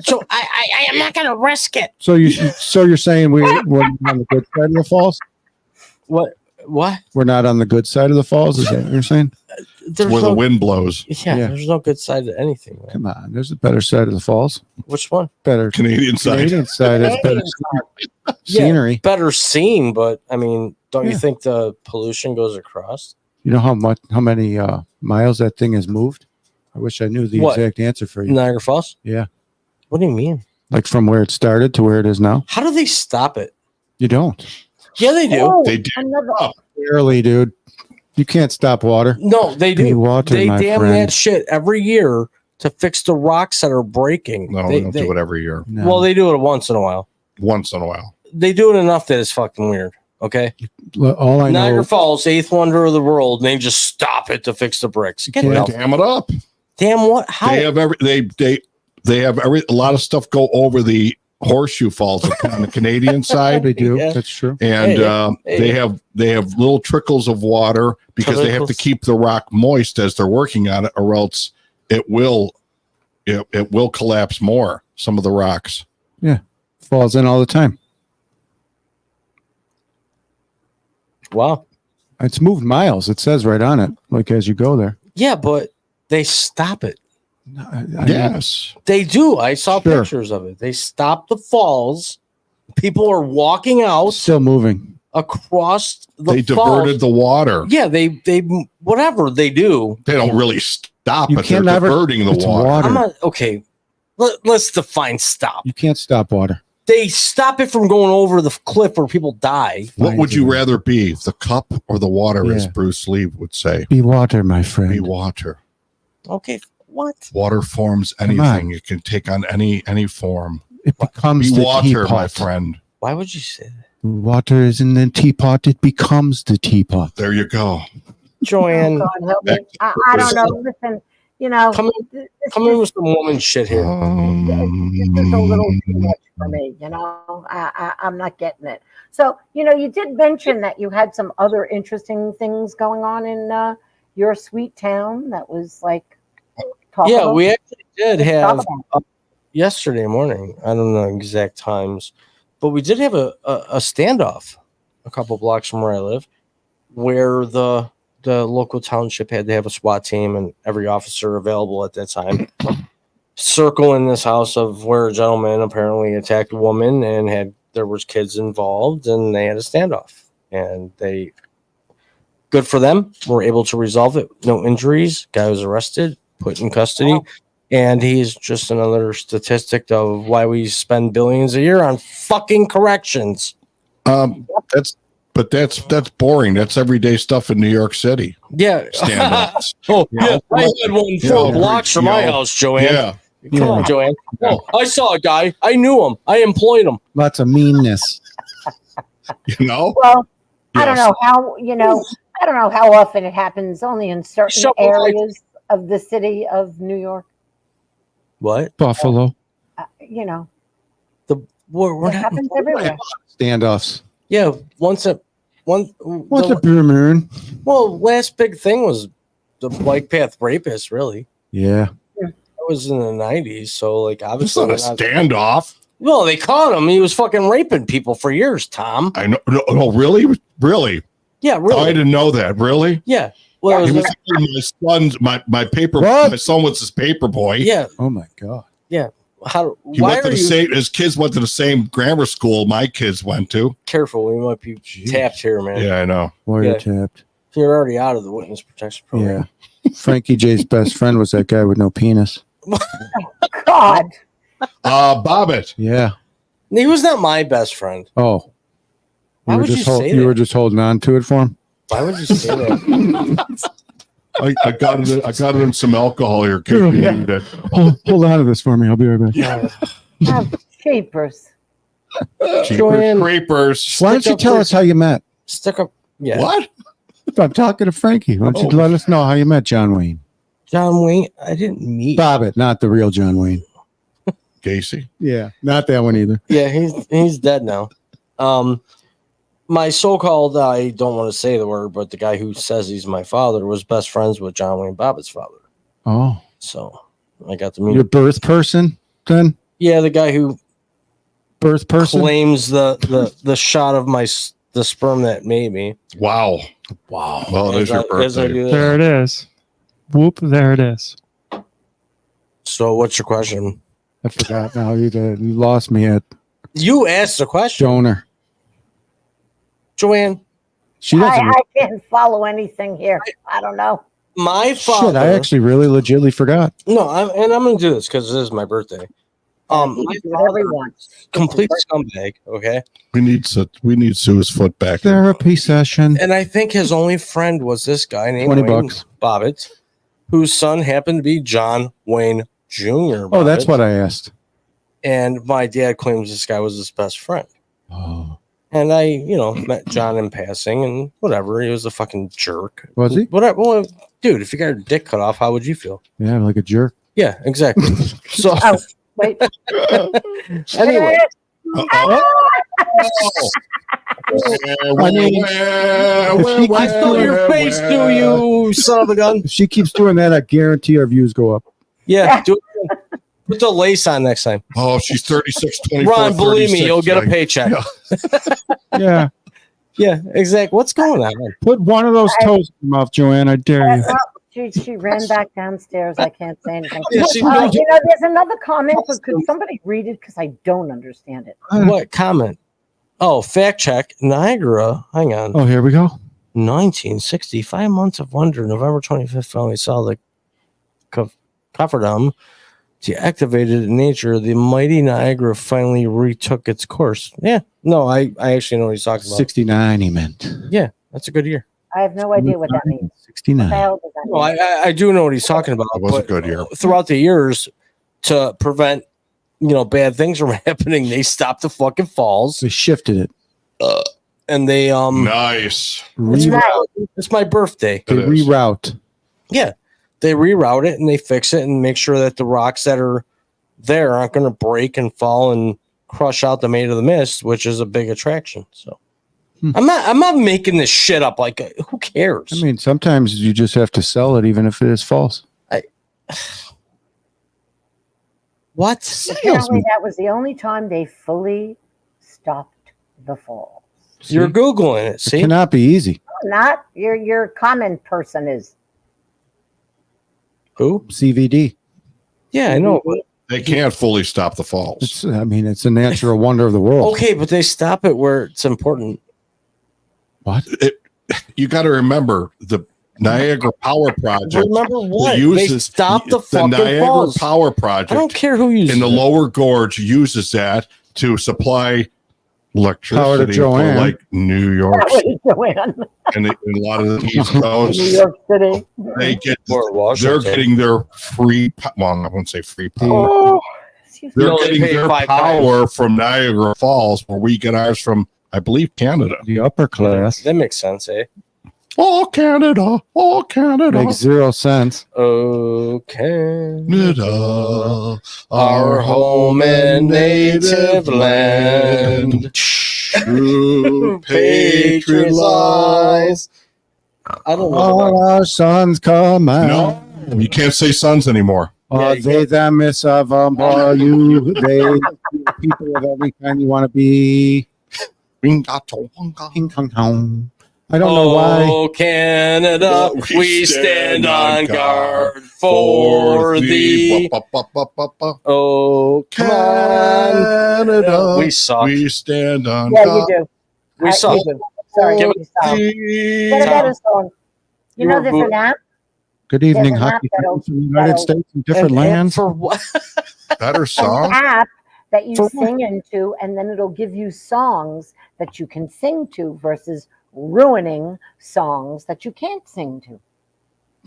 so I am not going to risk it. So you're saying we're on the good side of the falls? What? We're not on the good side of the falls? Is that what you're saying? There's Where the no, wind blows. yeah, Yeah. there's no good side to anything. Man. Come on, there's a better side of the falls. Which one? Better Canadian side. Canadian side is better scenery. Better seen, but I mean, don't you Yeah. think the pollution goes across? You know how many miles that thing has moved? I wish I knew the What? exact answer for you. Niagara Falls? Yeah. What do you mean? Like from where it started to where it is now? How do they stop it? You don't. Yeah, they do. Oh, They did. another. Barely, dude. You can't stop water. No, they Be do. water, They my damn friend. that shit every year to fix the rocks that are breaking. No, they, they don't do it every year. No. Well, they do it once in a while. Once in a while. They do it enough that it's fucking weird. Okay. Well, all I Niagara know, Falls, eighth wonder of the world, and they just stop it to fix the bricks. Get can't- the Dam it up. Damn what? How? They have a lot of stuff go over the horseshoe falls on the Canadian side. They do. Yeah. That's true. And Hey. they have little trickles of water because they have to keep the rock moist as they're working on it, or else it will collapse more. Some of the rocks. Yeah, falls in all the time. Wow. It's moved miles. It says right on it, like as you go there. Yeah, but they stop it. Yes, They do. I saw Sure. pictures of it. They stop the falls. People are walking out Still moving. across the they falls. diverted the water. Yeah, they whatever they do. They don't really stop You it. They're can't never- diverting the it's water. water. I'm not okay. Let's define stop. You can't stop water. They stop it from going over the cliff where people die. What would you Fine. rather be, the cup or the water, as Yeah. Bruce Lee would say? Be water, my friend. Be water. Okay, what? Water forms Come anything. It can take on any form. It becomes Be the water, teapot. my friend. Why would you say that? Water is in the teapot. It becomes the teapot. There you go. Joanne, God help me. I don't know. Listen, you know, come in with some woman shit here. this is a little too much for me. You know, I'm not getting it. So, you know, you did mention that you had some other interesting things going on in your sweet town. That was like, Yeah, we actually did Let's talk have about yesterday morning. I don't know exact times, but we did have a standoff a couple blocks from where I live, where the local township had to have a SWAT team and every officer available at that time circle in this house of where a gentleman apparently attacked a woman and there was kids involved, and they had a standoff, and they, good for them, were able to resolve it. No injuries. Guy was arrested, put in custody. Wow. And he's just another statistic of why we spend billions a year on fucking corrections. That's boring. That's everyday stuff in New York City. Yeah. Standoffs. Oh, You know? I had one 4 blocks from my house, Joanne. Yeah. Come on, Joanne. Oh, I saw a guy. I knew him. I employed him. Lots of meanness. You know? Well, I don't Yes. know how, you know, I don't know how often it happens, only in certain So, areas of the city of New York. What? Buffalo. You know, We're it not. happens everywhere. Standoffs. Yeah, What's a the, blue moon? well, last big thing was the bike path rapist, really. Yeah. That was in the 90s, so like It's obviously not a standoff. well, they caught him. He was fucking raping people for years, Tom. I know. No, really? Really? Yeah, really. Oh, I didn't know that. Really? Yeah. Well, He it was was, my paper. What? My son was his paper boy. yeah. Oh my God. How? He Why went to are the you same. His kids went to the same grammar school my kids went to. careful? We might be tapped here, man. Yeah, I know. Wiretapped. You're already out of the witness protection program. Yeah. Frankie J's best friend was that guy with no penis. God, Bobbitt. Yeah. He was not my best friend. Oh. Why would you say You that? were just holding on to it for him? Why would you say that? I got it. I got it in some alcohol here. Kid. You Yeah. needed it. Hold on to this for me. I'll be right back. have shapers. Joanne. Creepers. Why don't you tell us how you met? Stick up. Yeah. What? I'm talking to Frankie. Why don't you Oh. let us know how you met John Wayne? John Wayne. I didn't meet. Bobbitt, not the real John Wayne. Gacy. Yeah. Not that one either. Yeah, he's dead now. My so-called, I don't want to say the word, but the guy who says he's my father was best friends with John Wayne Bobbitt's father. Oh. So I got to meet. Your birth person then? Yeah, the guy who Birth person? claims the shot of the sperm that made me. Wow. Wow. Well, it is your As I birthday. do that. There it is. Whoop, there it is. So what's your question? I forgot now. You lost me at You asked the question, Joner. Joanne. She doesn't. I can't follow anything here. I don't know. My father. Shit, I actually really legitly forgot. No, I'm going to do this because it is my birthday. My He can do whatever he father, wants. complete scumbag. Okay. We need Sue's foot back. Therapy session. And I think his only friend was this guy named 20 Wayne bucks. Bobbitt, whose son happened to be John Wayne Jr. Oh, that's Bobbitt. what I asked. And my dad claims this guy was his best friend. Oh. And I, met John in passing and whatever. He was a fucking jerk. Was he? Whatever. Well, dude, if you got your dick cut off, how would you feel? Yeah, like a jerk. Yeah, exactly. So Oh, wait. anyway, I saw your face, do you son of a gun? If she keeps doing that, I guarantee our views go up. Yeah, do it. Put the lace on next time. Oh, she's 36, 24, Ron, believe me, 36, you'll get a Jay. paycheck. Yeah. Yeah, exactly. What's going on? Put one of those toes in your mouth, Joanne. I dare you. She ran back downstairs. I can't say anything. Yeah, she You know, there's another comment, but could somebody read it? Because I don't understand it. What comment? Oh, fact check. Niagara. Hang on. Oh, here we go. 1960. 5 months of wonder. November 25th. Finally saw the cofferdam. Deactivated in nature. The mighty Niagara finally retook its course. Yeah. No, I actually know what he's talking about. 69, he meant. Yeah, that's a good year. I have no idea what that means. What the 69. hell does that mean? Well, I do know what he's talking about. It was a but good year. Throughout the years, to prevent bad things from happening, they stopped the fucking falls They shifted it. and they Nice. it's my birthday. They It is. reroute. Yeah, they reroute it and they fix it and make sure that the rocks that are there aren't going to break and fall and crush out the Maid of the Mist, which is a big attraction. So. I'm not making this shit up. Like, who cares? I mean, sometimes you just have to sell it, even if it is false. What? Apparently, that was the only time they fully stopped the falls. You're Googling it. It See? cannot be easy. Not your comment person is. Who? CVD. Yeah, I know. They can't fully stop the falls. It's a natural wonder of the world. Okay, but they stop it where it's important. What? You got to remember the Niagara Power Project. Remember what? They Uses stopped the fucking Niagara falls. Power I don't Project care who uses in the it. lower gorge uses that to supply Power to electricity for Joanne. like New York Joanne. and a lot of the East New Coast. York City. They get Or they're Washington. getting their free. Well, I won't say free power. Oh, excuse me. They're No, they getting pay their 5 power from Niagara Falls, where we get ours from, I believe, Canada. The upper class That makes sense, eh? Oh, Canada! Oh, Canada! makes 0 sense. Okay. Canada, Our home and native land. True patriot lies. I don't know. All our sons come out. No, you can't say sons anymore. Are they the miss of are you? They people of every kind you want to be. King Kong Kong. I don't know why. Oh, Canada, we stand on guard for thee. Oh, come on. Canada, We suck. we stand on Yeah, you guard. do. We suck. You do. Sorry, Give you suck. Get a better song. You know, there's an app. Good evening, There's an hockey app that'll- fans from the United that'll- States and different And lands. for what? Better An song. app that you For what? sing into, and then it'll give you songs that you can sing to versus ruining songs that you can't sing to.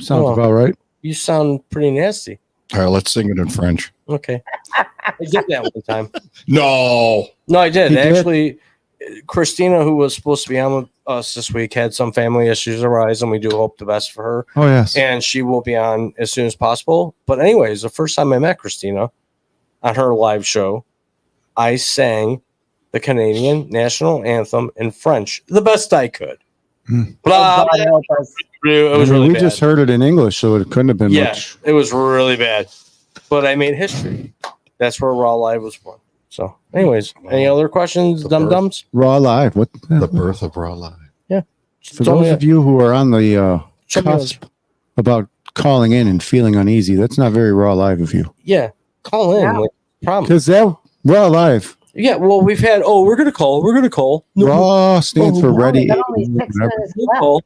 Sounds Oh. about right. You sound pretty nasty. All right, let's sing it in French. Okay. I did that one time. No. No, I did. You did? Actually, Christina, who was supposed to be on with us this week, had some family issues arise, and we do hope the best for her. Oh yes. And she will be on as soon as possible. But anyways, the first time I met Christina on her live show, I sang the Canadian national anthem in French, the best I could. Hmm. Blah, God help us. it was I mean, really we bad. just heard it in English, so it couldn't have been Yeah, much. it was really bad. But I made history. That's where Raw Live was born. So, anyways, any other questions, The dum birth. dums? Raw live. What? The birth of Raw Live. For those of you who are on the Show me cusp about calling in and feeling uneasy, that's not very raw live of you. yeah, call in. Yeah. Like, problem. Because that raw live, Yeah, well, we've had. Oh, we're gonna call. We're gonna call. No, raw stands for Oh, ready. Got only 6 minutes we'll left. call.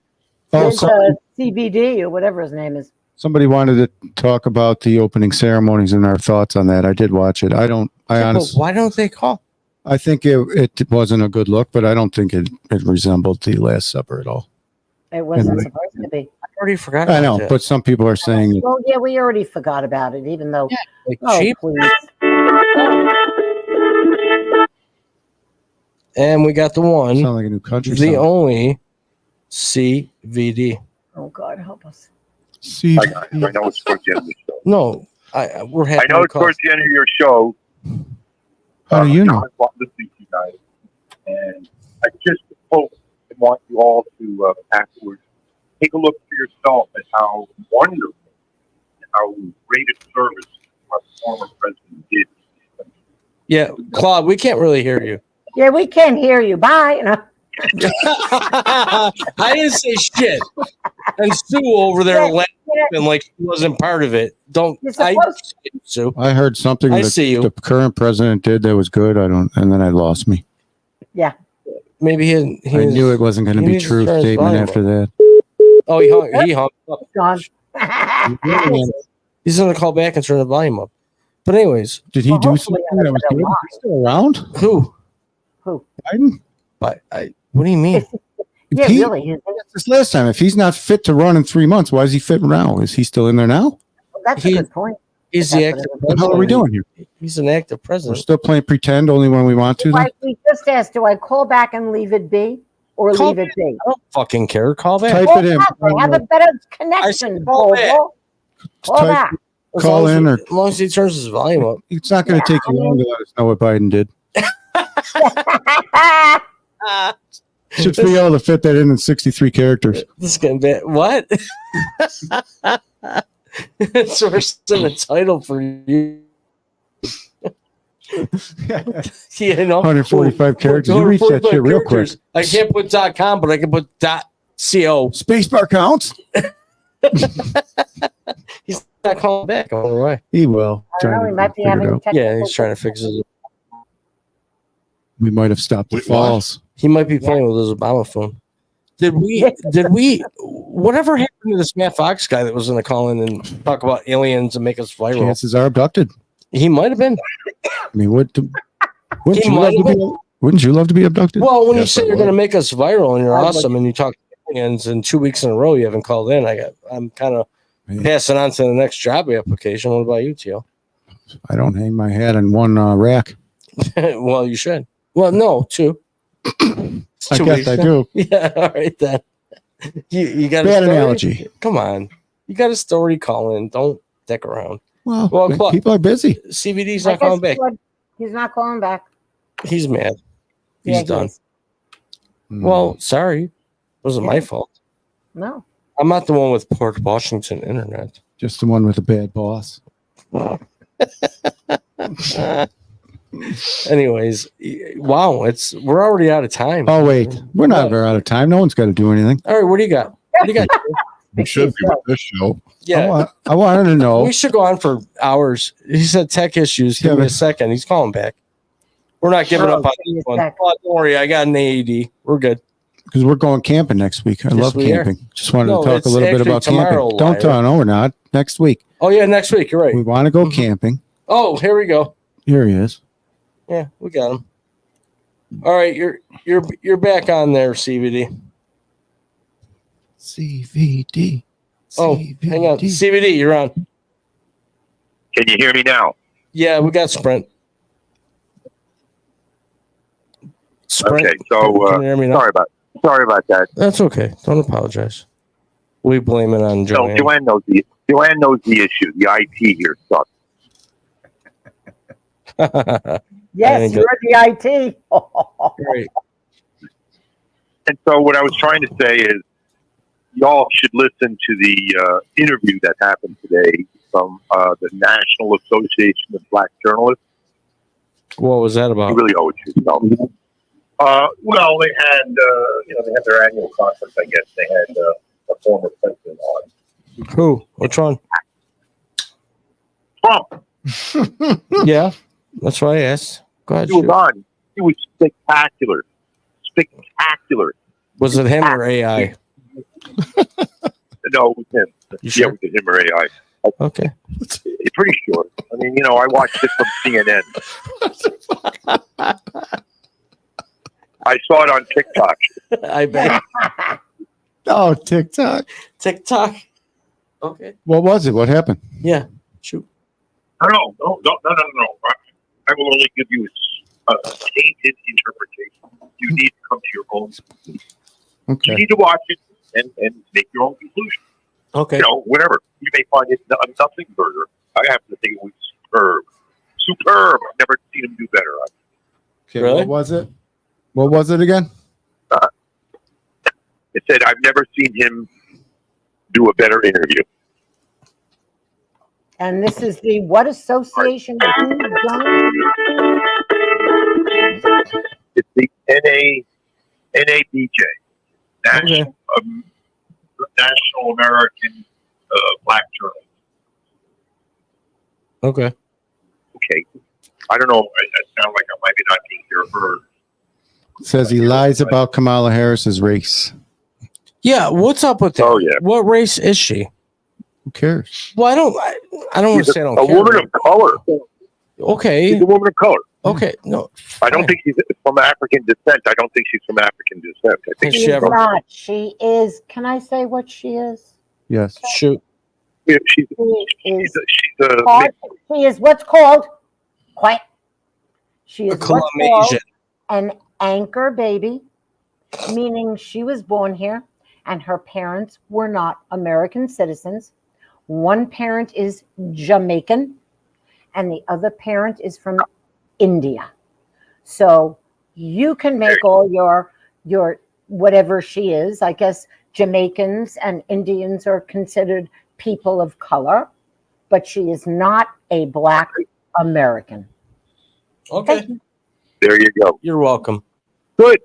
Oh, There's so, CBD or whatever his name is. somebody wanted to talk about the opening ceremonies and our thoughts on that. I did watch it. I Yeah, but honestly, why don't they call? I think it wasn't a good look, but I don't think it resembled the Last Supper at all. It wasn't And- supposed to be. I already forgot. I know, about that. but some people are saying that Well, yeah, we already forgot about it, even though. Like, Oh, cheap. please. And we got the one, sound like a new country the song. only CVD. Oh, God, help us. See, I got it. I know it's towards the end of the show. No, we're happy. I know it's towards the end of your show. how do you know? John's listening to you guys, and I just hope and want you all to afterwards take a look for yourself at how wonderful, how great a service our former president did. Yeah, Claude, we can't really hear you. Yeah, we can't hear you. Bye. No. I didn't say shit. And Sue over there laughing like she wasn't part of it. Don't You're I supposed Sue? I heard something I that see you. the current president did that was good. I don't, and then I lost me. Yeah. Maybe he I knew it wasn't going to he be needs to true turn his statement volume after that. Oh, he hung up. Gone. He's gonna call back and turn the volume up. But anyways, Did he Well, do hopefully something that was on a good? better He's still around? who? Biden? But what do you mean? Yeah, He- really. This last time, if he's not fit to run in 3 months, why is he fit now? Is he still in there now? That's He- a good point. He's the That's active What the hell are we doing here? He's an active We're president. still playing pretend only when we want to. Then? Like we just asked, do I call back and leave it be or Call leave it be? I don't fucking care. Call back. Type Call it in. back. I have a better connection. call back. Bobo. Call Type- back. As Call long as in he- or- as long as he turns his volume up. It's not going to take you long to let us know what Biden did. Should be able to fit that in 63 characters. This is getting bad. What? It's worse than the title for you. You know, 145 characters. You reach that shit real quick. characters. I can't put .com, but I can put .co. Spacebar counts? He's not calling back. I don't know why. He will. I don't know, he might be Figure it having out. technical Yeah, he's trying to fix it. We might have stopped the Wait, falls. He might be playing with his Obama phone. Did we, whatever happened to this Matt Fox guy that was going to call in and talk about aliens and make us viral? Chances are abducted. He might have been. I mean, wouldn't He you love might to have be? Wouldn't you love to be abducted? Well, when you Yes, say I you're would. going to make us viral and you're I would. awesome and you talk to aliens and 2 weeks in a row you haven't called in, I'm kind of Man. passing on to the next job application. What about you, Teal? I don't hang my hat in one rack. Well, you should. Well, no, two. It's I 2 guess weeks. I do. Yeah, all right then. You got Bad a story? analogy. Come on, you got a story. Call in. Don't dick around. Well, Well, people are busy. CVD's I not calling guess back. he's not calling back. He's mad. He's Yeah, he done. is. Well, sorry, it wasn't my Yeah. fault. No. I'm not the one with Port Washington internet. Just the one with a bad boss. Anyways, wow, we're already out of time. Oh wait, we're not very out of time. No one's got to do anything. All right, what do you got? What do you got? We should be with this show. Yeah, I wanted to know. we should go on for hours. He said tech issues. Give Yeah, me a but- second. He's calling back. We're not giving up on give me this a one. sec. Oh, don't worry, I got an AED. We're good. Because we're going camping next week. I Yes, love we are. camping. Just wanted No, to talk it's a little bit actually about tomorrow, camping. Don't Liar. tell. No, we're not. Next week. Oh yeah, next week. You're right. We want to go Mhm. camping. Oh, here we go. Here he is. Yeah, we got him. All right, you're back on there, CVD. CVD. Oh, hang on, CVD, you're on. Can you hear me now? Yeah, we got Sprint. Sprint. Okay, so Can you hear me now? sorry about that. That's okay. Don't apologize. We blame it on No, Joanne. Joanne knows the issue. The IT here sucks. Yes, think you're the IT. Great. And so what I was trying to say is, y'all should listen to the interview that happened today from the National Association of Black Journalists. What was that You about? really owe it to yourself. Well, they had, they had their annual conference. I guess they had a former president on. Who? Which one? Trump. Yeah, that's why I asked. Go ahead. He was shoot. on. He was spectacular. Spectacular. Was it him or AI? No, it was him. You Yeah, sure? it was him or AI. Okay. It's pretty short. I mean, I watched it from CNN. I saw it on TikTok. I bet. Oh, TikTok. TikTok. Okay. What was it? What happened? Yeah. Shoot. No. I will only give you a tainted interpretation. You need to come to your own. You Okay. need to watch it and make your own conclusion. Okay. You know, whatever. You may find it a nothing burger. I happen to think it was superb. Superb. I've never seen him do better. Okay, Really? what was it? What was it again? It said, I've never seen him do a better interview. And this is the what association? With who, John? It's the NABJ, National American Black Journal. Okay. Okay. I don't know. It sounds like I might be not being here heard. It says he lies about Kamala Harris's race. Yeah, what's up with that? Oh, yeah. What race is she? Who cares? Well, I don't want to say I don't a care. woman of color. Okay. She's a woman of color. Okay. No. I don't think she's from African descent. I don't think she's from African descent. I think Has She she is ever- not. She is. Can I say what she is? Yes. Shoot. she's She is. she's a Called, she is what's called. Quiet. She A is what's Colombian. called an anchor baby, meaning she was born here and her parents were not American citizens. One parent is Jamaican and the other parent is from India. So you can make all your whatever she is. I guess Jamaicans and Indians are considered people of color, but she is not a Black American. Okay. there you go. You're welcome. Good.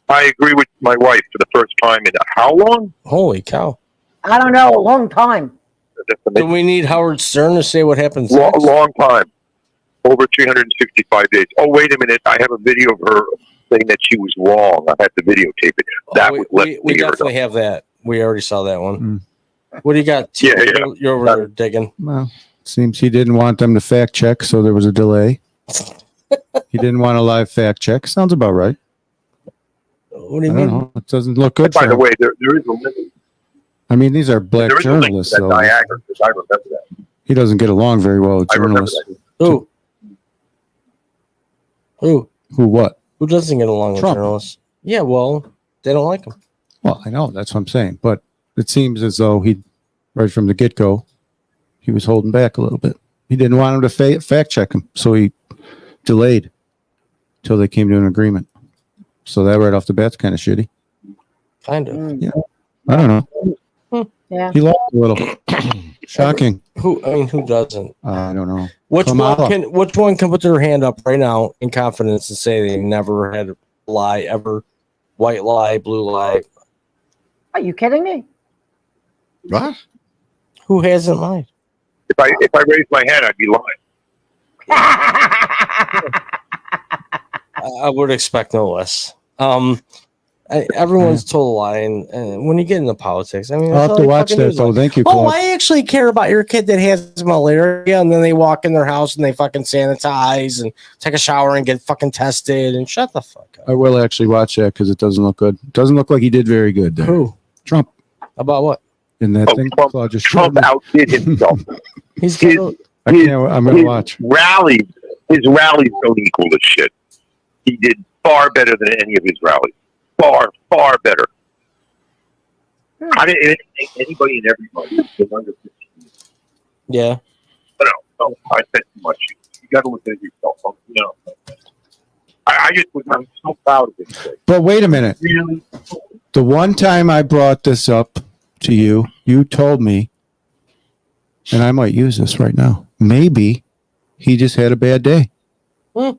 I agree with my wife for the first time in how long? Holy cow. I don't know, a long time. That's Do amazing. we need Howard Stern to say what happens A next? long time. Over 365 days. Oh, wait a minute. I have a video of her saying that she was wrong. I had to videotape it. That Oh, was less than we a year ago. definitely have that. We already saw that one. What do you got? Yeah, yeah. You're over there digging. Well, seems he didn't want them to fact check, so there was a delay. He didn't want a live fact check. Sounds about right. What do you I mean? don't know. It doesn't look good By for the him. way, there is a limit. I mean, these are black There is a link to journalists, that so Niagara, because I remember that. he doesn't get along very well with I remember journalists. that. Who? Who? Who what? Who doesn't get along with Trump. journalists? Yeah, well, they don't like him. Well, I know. That's what I'm saying. But it seems as though he, right from the get-go, he was holding back a little bit. He didn't want him to fact check him, so he delayed till they came to an agreement. So that right off the bat's kind of shitty. Kind of. I don't know. Yeah. He lost a little. Shocking. Who? I mean, who doesn't? I don't know. Which Kamala. Which one can put their hand up right now in confidence and say they never had a lie ever? White lie, blue lie. Are you kidding me? What? Who hasn't lied? If I raised my hand, I'd be lying. I would expect no less. Everyone's told a lie, and when you get into politics, I mean, I'll that's have all to they watch fucking do that, is though. lie. Thank you, Oh, Claude. I actually care about your kid that has malaria, and then they walk in their house and they fucking sanitize and take a shower and get fucking tested and shut the fuck up. I will actually watch that because it doesn't look good. It doesn't look like he did very good there. Who? Trump. About what? In that Oh, thing, Trump- Claude just showed Trump me. outdid himself. He's His- got I can't, I'm going to watch. His rallies don't equal this shit. He did far better than any of his rallies. Far, far better. I didn't think anybody and everybody was under 15. yeah. No, I said too much. You got to look at yourself. You know, I'm so proud of this thing. But wait a minute. Really? The one time I brought this up to you, you told me, and I might use this right now, maybe he just had a bad day. Hmm.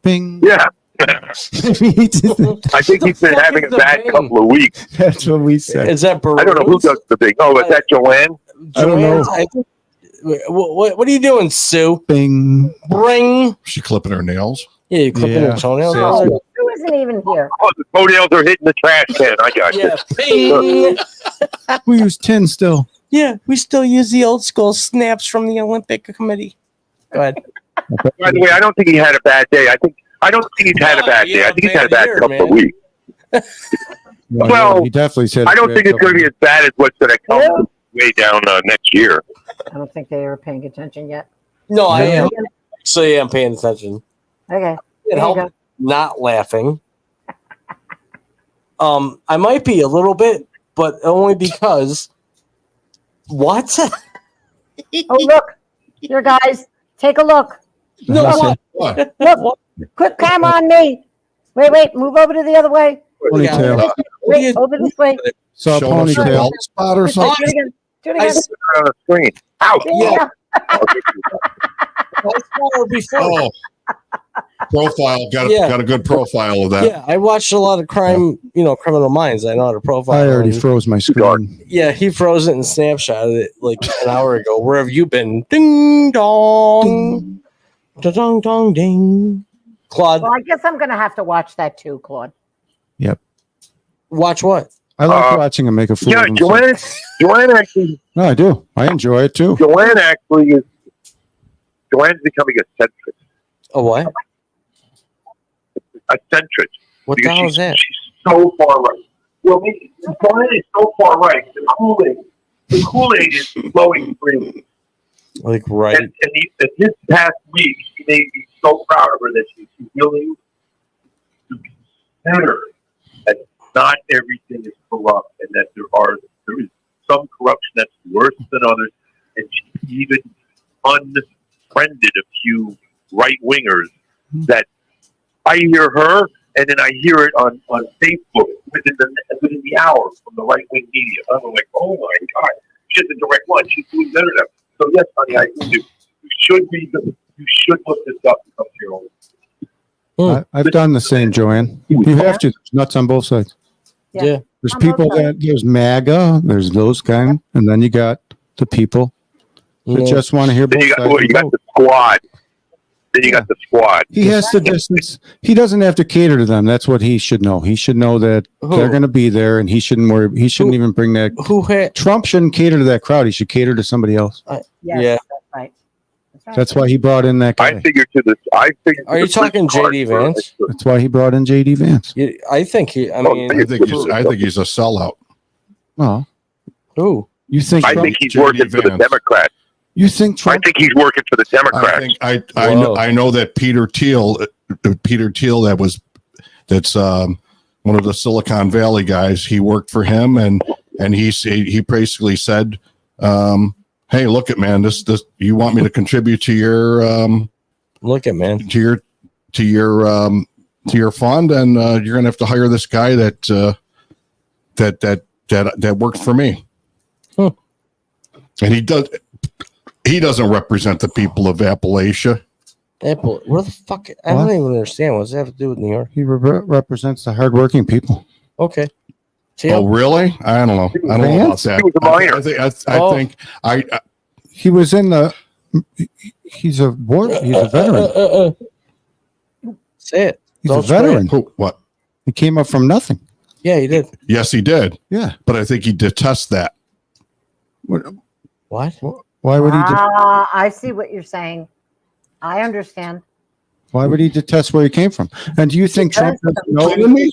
Bing. Yeah. Maybe he just- I think he's been fuck having a is the bad bing? couple of weeks. That's what we said. Is that I don't know who does the big. Oh, is that Joanne? I don't know. What are you doing, Sue? Bing. Bring. She clipping her nails. Yeah, you clipping Yeah. your toenails. Yeah. Oh, Who isn't even here? Oh, the toenails are hitting the trash can. I got yeah, you. bing. We use 10 still. Yeah, we still use the old school snaps from the Olympic Committee. Go ahead. By the way, I don't think he had a bad day. I don't think he's had a bad day. I think he's had a bad year, couple of man. weeks. Well, he definitely said. I don't think it's going to be as bad as what's going to come way down next year. I don't think they are paying attention yet. No, I am. Actually, I'm paying attention. Okay. It There you helped go. not laughing. I might be a little bit, but only because What? Oh, look. Here, guys. Take a look. No. What? Look. Quick camera on me. Wait. Move over to the other way. Ponytail. Wait, over this way. Saw a Showing us a ponytail. bald spot or Do something? it again. Do it I again. saw On the screen. Ow! Yeah. her before. Oh, profile. Got a good profile of that. Yeah, I watched a lot of crime, Criminal Minds. I know how to profile. I already him. froze my screen. Yeah, he froze it and snapshotted it like an hour ago. Where have you been? Ding dong. Da dong dong ding. Claude, Well, I guess I'm going to have to watch that too, Claude. watch what? I like watching him make a fool Yeah, of himself. Joanne actually, No, I do. I enjoy it too. Joanne's becoming a centrist. A what? A centrist. What the hell is that? She's so far right. Well, Joanne is so far right. The Kool-Aid is flowing freely. Like right? And this past week, she made me so proud of her that she's willing to consider that not everything is corrupt and that there is some corruption that's worse than others. And she even unfriended a few right-wingers that I hear her and then I hear it on Facebook within the hour from the right-wing media. I'm like, oh my God, she's a direct one. She's doing better than them. So yes, honey, I agree. You should look this up and come to your own. I've done the same, Joanne. You have to. There's nuts on both sides. Yeah. There's I'm people okay. there's MAGA, there's those kind, and then you got the people that Yeah. just want to hear both Then you sides. got and the vote. squad. Then you got the squad. He has to distance. He doesn't have to cater to them. That's what he should know. He should know that Who? they're going to be there, and he shouldn't worry. He shouldn't even bring that. Who had? Trump shouldn't cater to that crowd. He should cater to somebody else. Yes, Yeah. that's right. That's why he brought in that I guy. figured to this. Are you talking JD Vance? That's why he brought in JD Vance. I think he. I mean, I think he's a sellout. Oh, who? you think? I Trump, think he's JD working for the Vance. Democrats. you think I Trump? think he's working for the I Democrats. think Whoa. I know that Peter Thiel that's one of the Silicon Valley guys. He worked for him, and he basically said, "Hey, look at man, this you want me to contribute to your Look at man. to your fund, and you're gonna have to hire this guy that worked for me." Hmm. And he doesn't represent the people of Appalachia. Apple. Where the fuck? I What? don't even understand. What does that have to do with New York? He represents the hardworking people. Okay. Oh, really? I don't know. I don't know about Vance? that. He was a minor. I think He was in the. He's a veteran. Say it. He's Don't a veteran. what? He came up from nothing. Yeah, he did. Yes, he did. Yeah. But I think he detests that. What? What? Why would he? I see what you're saying. I understand. Why would he detest where he came from? And do you think Trump doesn't know? Kidding me?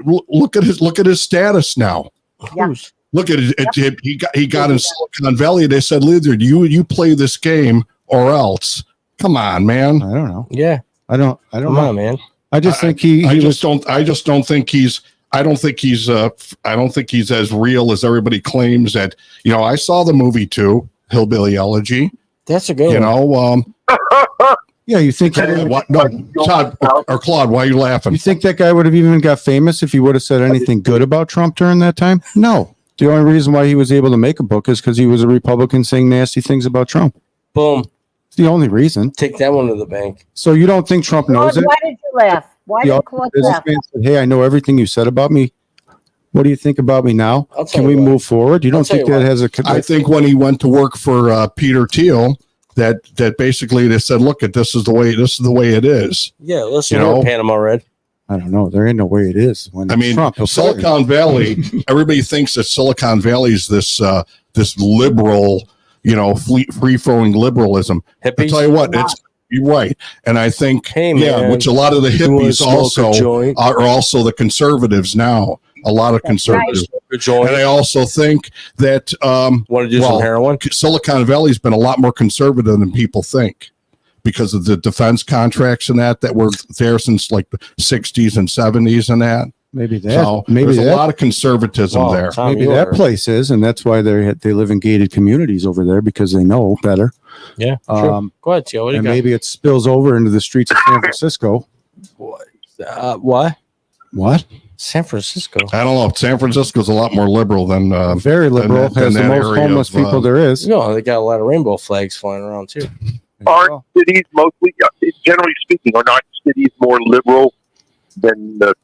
Look at his status now. Yeah. Who's? Look at it. He got in Silicon Valley. They said, "Lizard, you play this game or else." Come on, man. I don't know. Yeah. I don't Come know. on, man. I just think I just don't think he's as real as everybody claims that. I saw the movie too, Hillbilly Elegy. That's a good one. Yeah, you think What? No, Todd or Claude, why are you laughing? you think that guy would have even got famous if he would have said anything good about Trump during that time? No. The only reason why he was able to make a book is because he was a Republican saying nasty things about Trump. Boom. It's the only reason. Take that one to the bank. So you don't think Trump knows Claude, it? why did you laugh? Why The did Claude laugh? businessman said, "Hey, I know everything you said about me. What do you think about me now? I'll tell Can we you what. move forward?" You I'll don't tell think you that what. has a? I think when he went to work for Peter Thiel, that basically they said, "Look, this is the way it is." Yeah, listen, You know? Panama Red. I don't know. There ain't no way it is. When I it's mean, Trump, he'll tell you. Silicon Valley. Everybody thinks that Silicon Valley is this liberal, free flowing liberalism. I Hippies. tell you what, you're right, and I think Hey, man, which a lot of the you wanna hippies smoke a also joint? are also the conservatives now. A lot of conservatives, A joint. and I also think that Want to do some heroin? Silicon Valley's been a lot more conservative than people think because of the defense contracts and that were there since like the 60s and 70s and that. Maybe that. So maybe there's a that. lot of conservatism Well, there. Tom, Maybe you that are- place is, and that's why they live in gated communities over there because they know better. Yeah, sure. Um, Go ahead, Tio. What do you and got? maybe it spills over into the streets of San Francisco. What? What? San Francisco. I don't know. San Francisco's a lot more liberal than Very liberal. than Has the that most area homeless of, people there is. No, they got a lot of rainbow flags flying around too. Aren't cities mostly, generally speaking, are not cities more liberal than the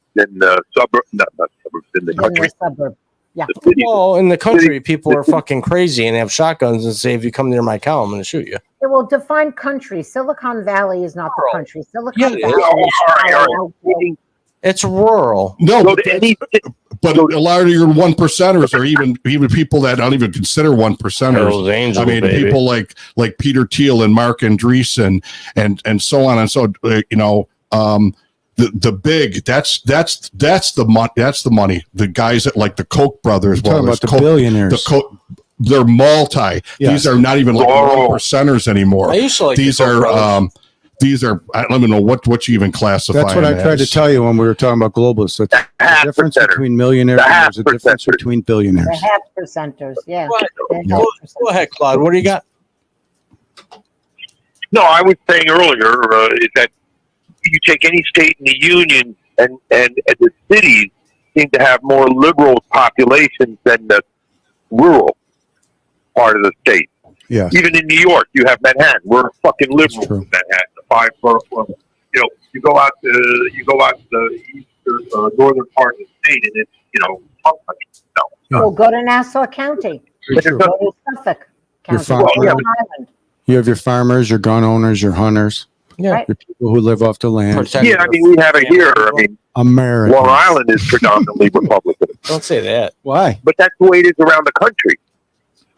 suburbs? Not suburbs, than the In country. the suburb. Yeah. The cities. Well, in the country, people are fucking crazy and have shotguns and say, if you come near my cow, I'm going to shoot you. It will define country. Silicon Valley is not the country. Silicon Yeah, it is. Valley is All right. It's rural. no, Go but, to any but a lot of your one percenters, or even people that don't even consider one percenters. Hells Angels, I mean, baby. people like Peter Thiel and Mark Andreessen and so on and so. The big that's the money. The guys that like the Koch brothers. Talking about the billionaires. They're multi. Yes. These are not even like Oh. one percenters anymore. I used to like These the Koch brothers. I don't even know what you even classify. That's what I them tried to as. tell you when we were talking about globalists. That's the half difference percenter. between millionaires The and half there's a difference percenters. between The billionaires. half percenters. Yeah. What? The Yeah. half Go ahead, Claude. What do you got? No, I was saying earlier is that you take any state in the union, and the cities seem to have more liberal populations than the rural part of the state. Yes. Even in New York, you have Manhattan. We're fucking liberal true. in Manhattan. The five borough. You go out to the eastern northern part of the state, and it's punk country. No, Well, go to Nassau County. Very true. Go to Suffolk Your County. farm- Go to Long Island. You have your farmers, your gun owners, your hunters, Yeah. Right. your people who live off the land. Protect yeah, I mean we have it here. I mean, America. Long Island is predominantly Republican, Don't say that. Why? but that's the way it is around the country.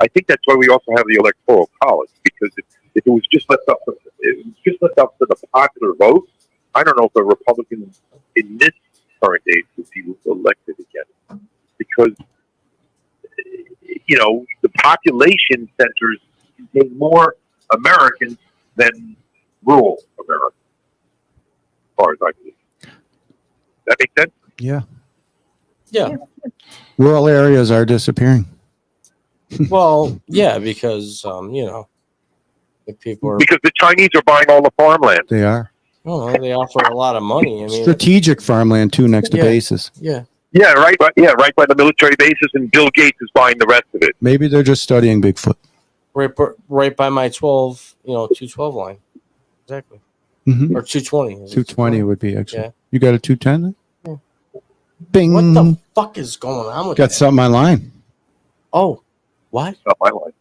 I think that's why we also have the electoral college, because if it was just left up, to the popular vote, I don't know if a Republican in this current age would be elected again, because the population centers contain more Americans than rural America, as far as I can see. That makes sense? Yeah. Yeah. Rural areas are disappearing. Well, yeah, because if people are, Because the Chinese are buying all the farmland. They are. they offer a lot of money. I mean, Strategic farmland too, next to Yeah. bases. yeah. Yeah, right by the military bases, and Bill Gates is buying the rest of it. Maybe they're just studying Bigfoot. Right by my 212 line. Exactly. Mm-hmm. Or 220. Is it 220 would be actually. Yeah. You got a 210 then? Bing. What the fuck is going on with Got that? something online. Oh, what? Not my line.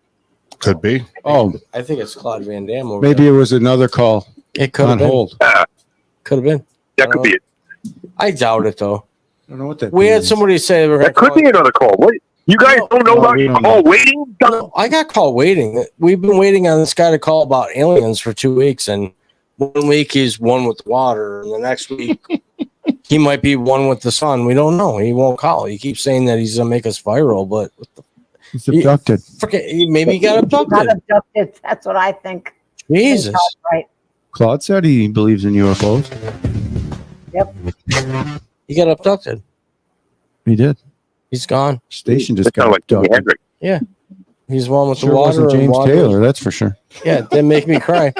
Could be. Oh, I think it's Claude Van Damme over maybe there. it was another call It could have on been. hold. Could have been. That could be it. I doubt it though. I don't know what that We had is. somebody say we're That could be another call. What? You guys No, don't know no, about we your don't call know. waiting? No, I got call waiting. We've been waiting on this guy to call about aliens for 2 weeks, and 1 week he's one with the water, and the next week he might be one with the sun. We don't know. He won't call. He keeps saying that he's gonna make us viral, but what the He's abducted. maybe he got Got abducted. abducted. That's what I think. Jesus. Right. Claude said he believes in UFOs. He got abducted. He did. He's gone. Station just That's kind got of like Jimi abducted. Hendrix. He's one with Sure the water. wasn't and James water. Taylor, that's for sure. Yeah, it didn't make me cry.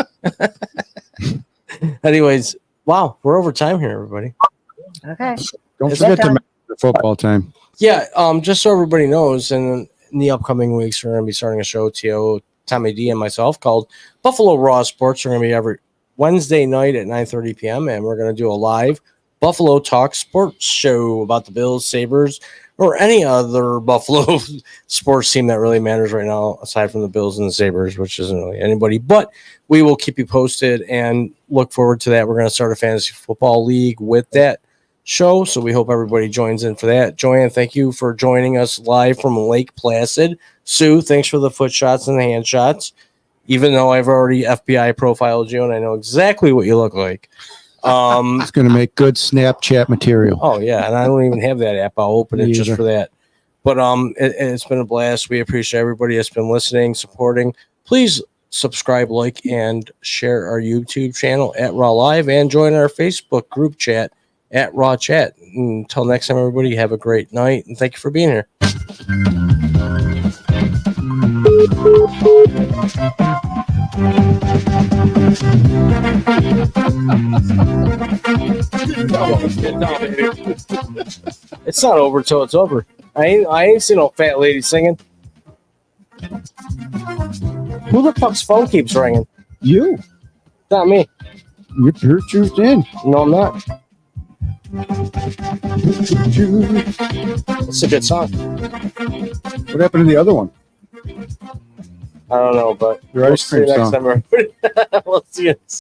Anyways, wow, we're over time here, everybody. Okay. Don't Is forget that to done? mention the football time. Yeah, just so everybody knows, and in the upcoming weeks, we're going to be starting a show, T.O., Tommy D, and myself, called Buffalo Raw Sports. We're going to be every Wednesday night at 9:30 p.m., and we're going to do a live Buffalo Talk sports show about the Bills, Sabres, or any other Buffalo sports team that really matters right now, aside from the Bills and the Sabres, which isn't really anybody. But we will keep you posted and look forward to that. We're going to start a fantasy football league with that show, so we hope everybody joins in for that. Joanne, thank you for joining us live from Lake Placid. Sue, thanks for the foot shots and the hand shots, even though I've already FBI profiled you and I know exactly what you look like. It's going to make good Snapchat material. Oh yeah, and I don't even have that app. I'll open it Me just either. for that. But it's been a blast. We appreciate everybody that's been listening, supporting. Please subscribe, like, and share our YouTube channel at RAWW Live, and join our Facebook group chat at Raw Chat. Until next time, everybody, have a great night, and thank you for being here. It's not over till it's over. I ain't seen no fat lady singing. Who the fuck's phone keeps ringing? You. Not me. You're choosed in. No, I'm not. It's a good song. What happened to the other one? I don't know, but Your ice we'll see cream you next song. time, everybody. We'll see you.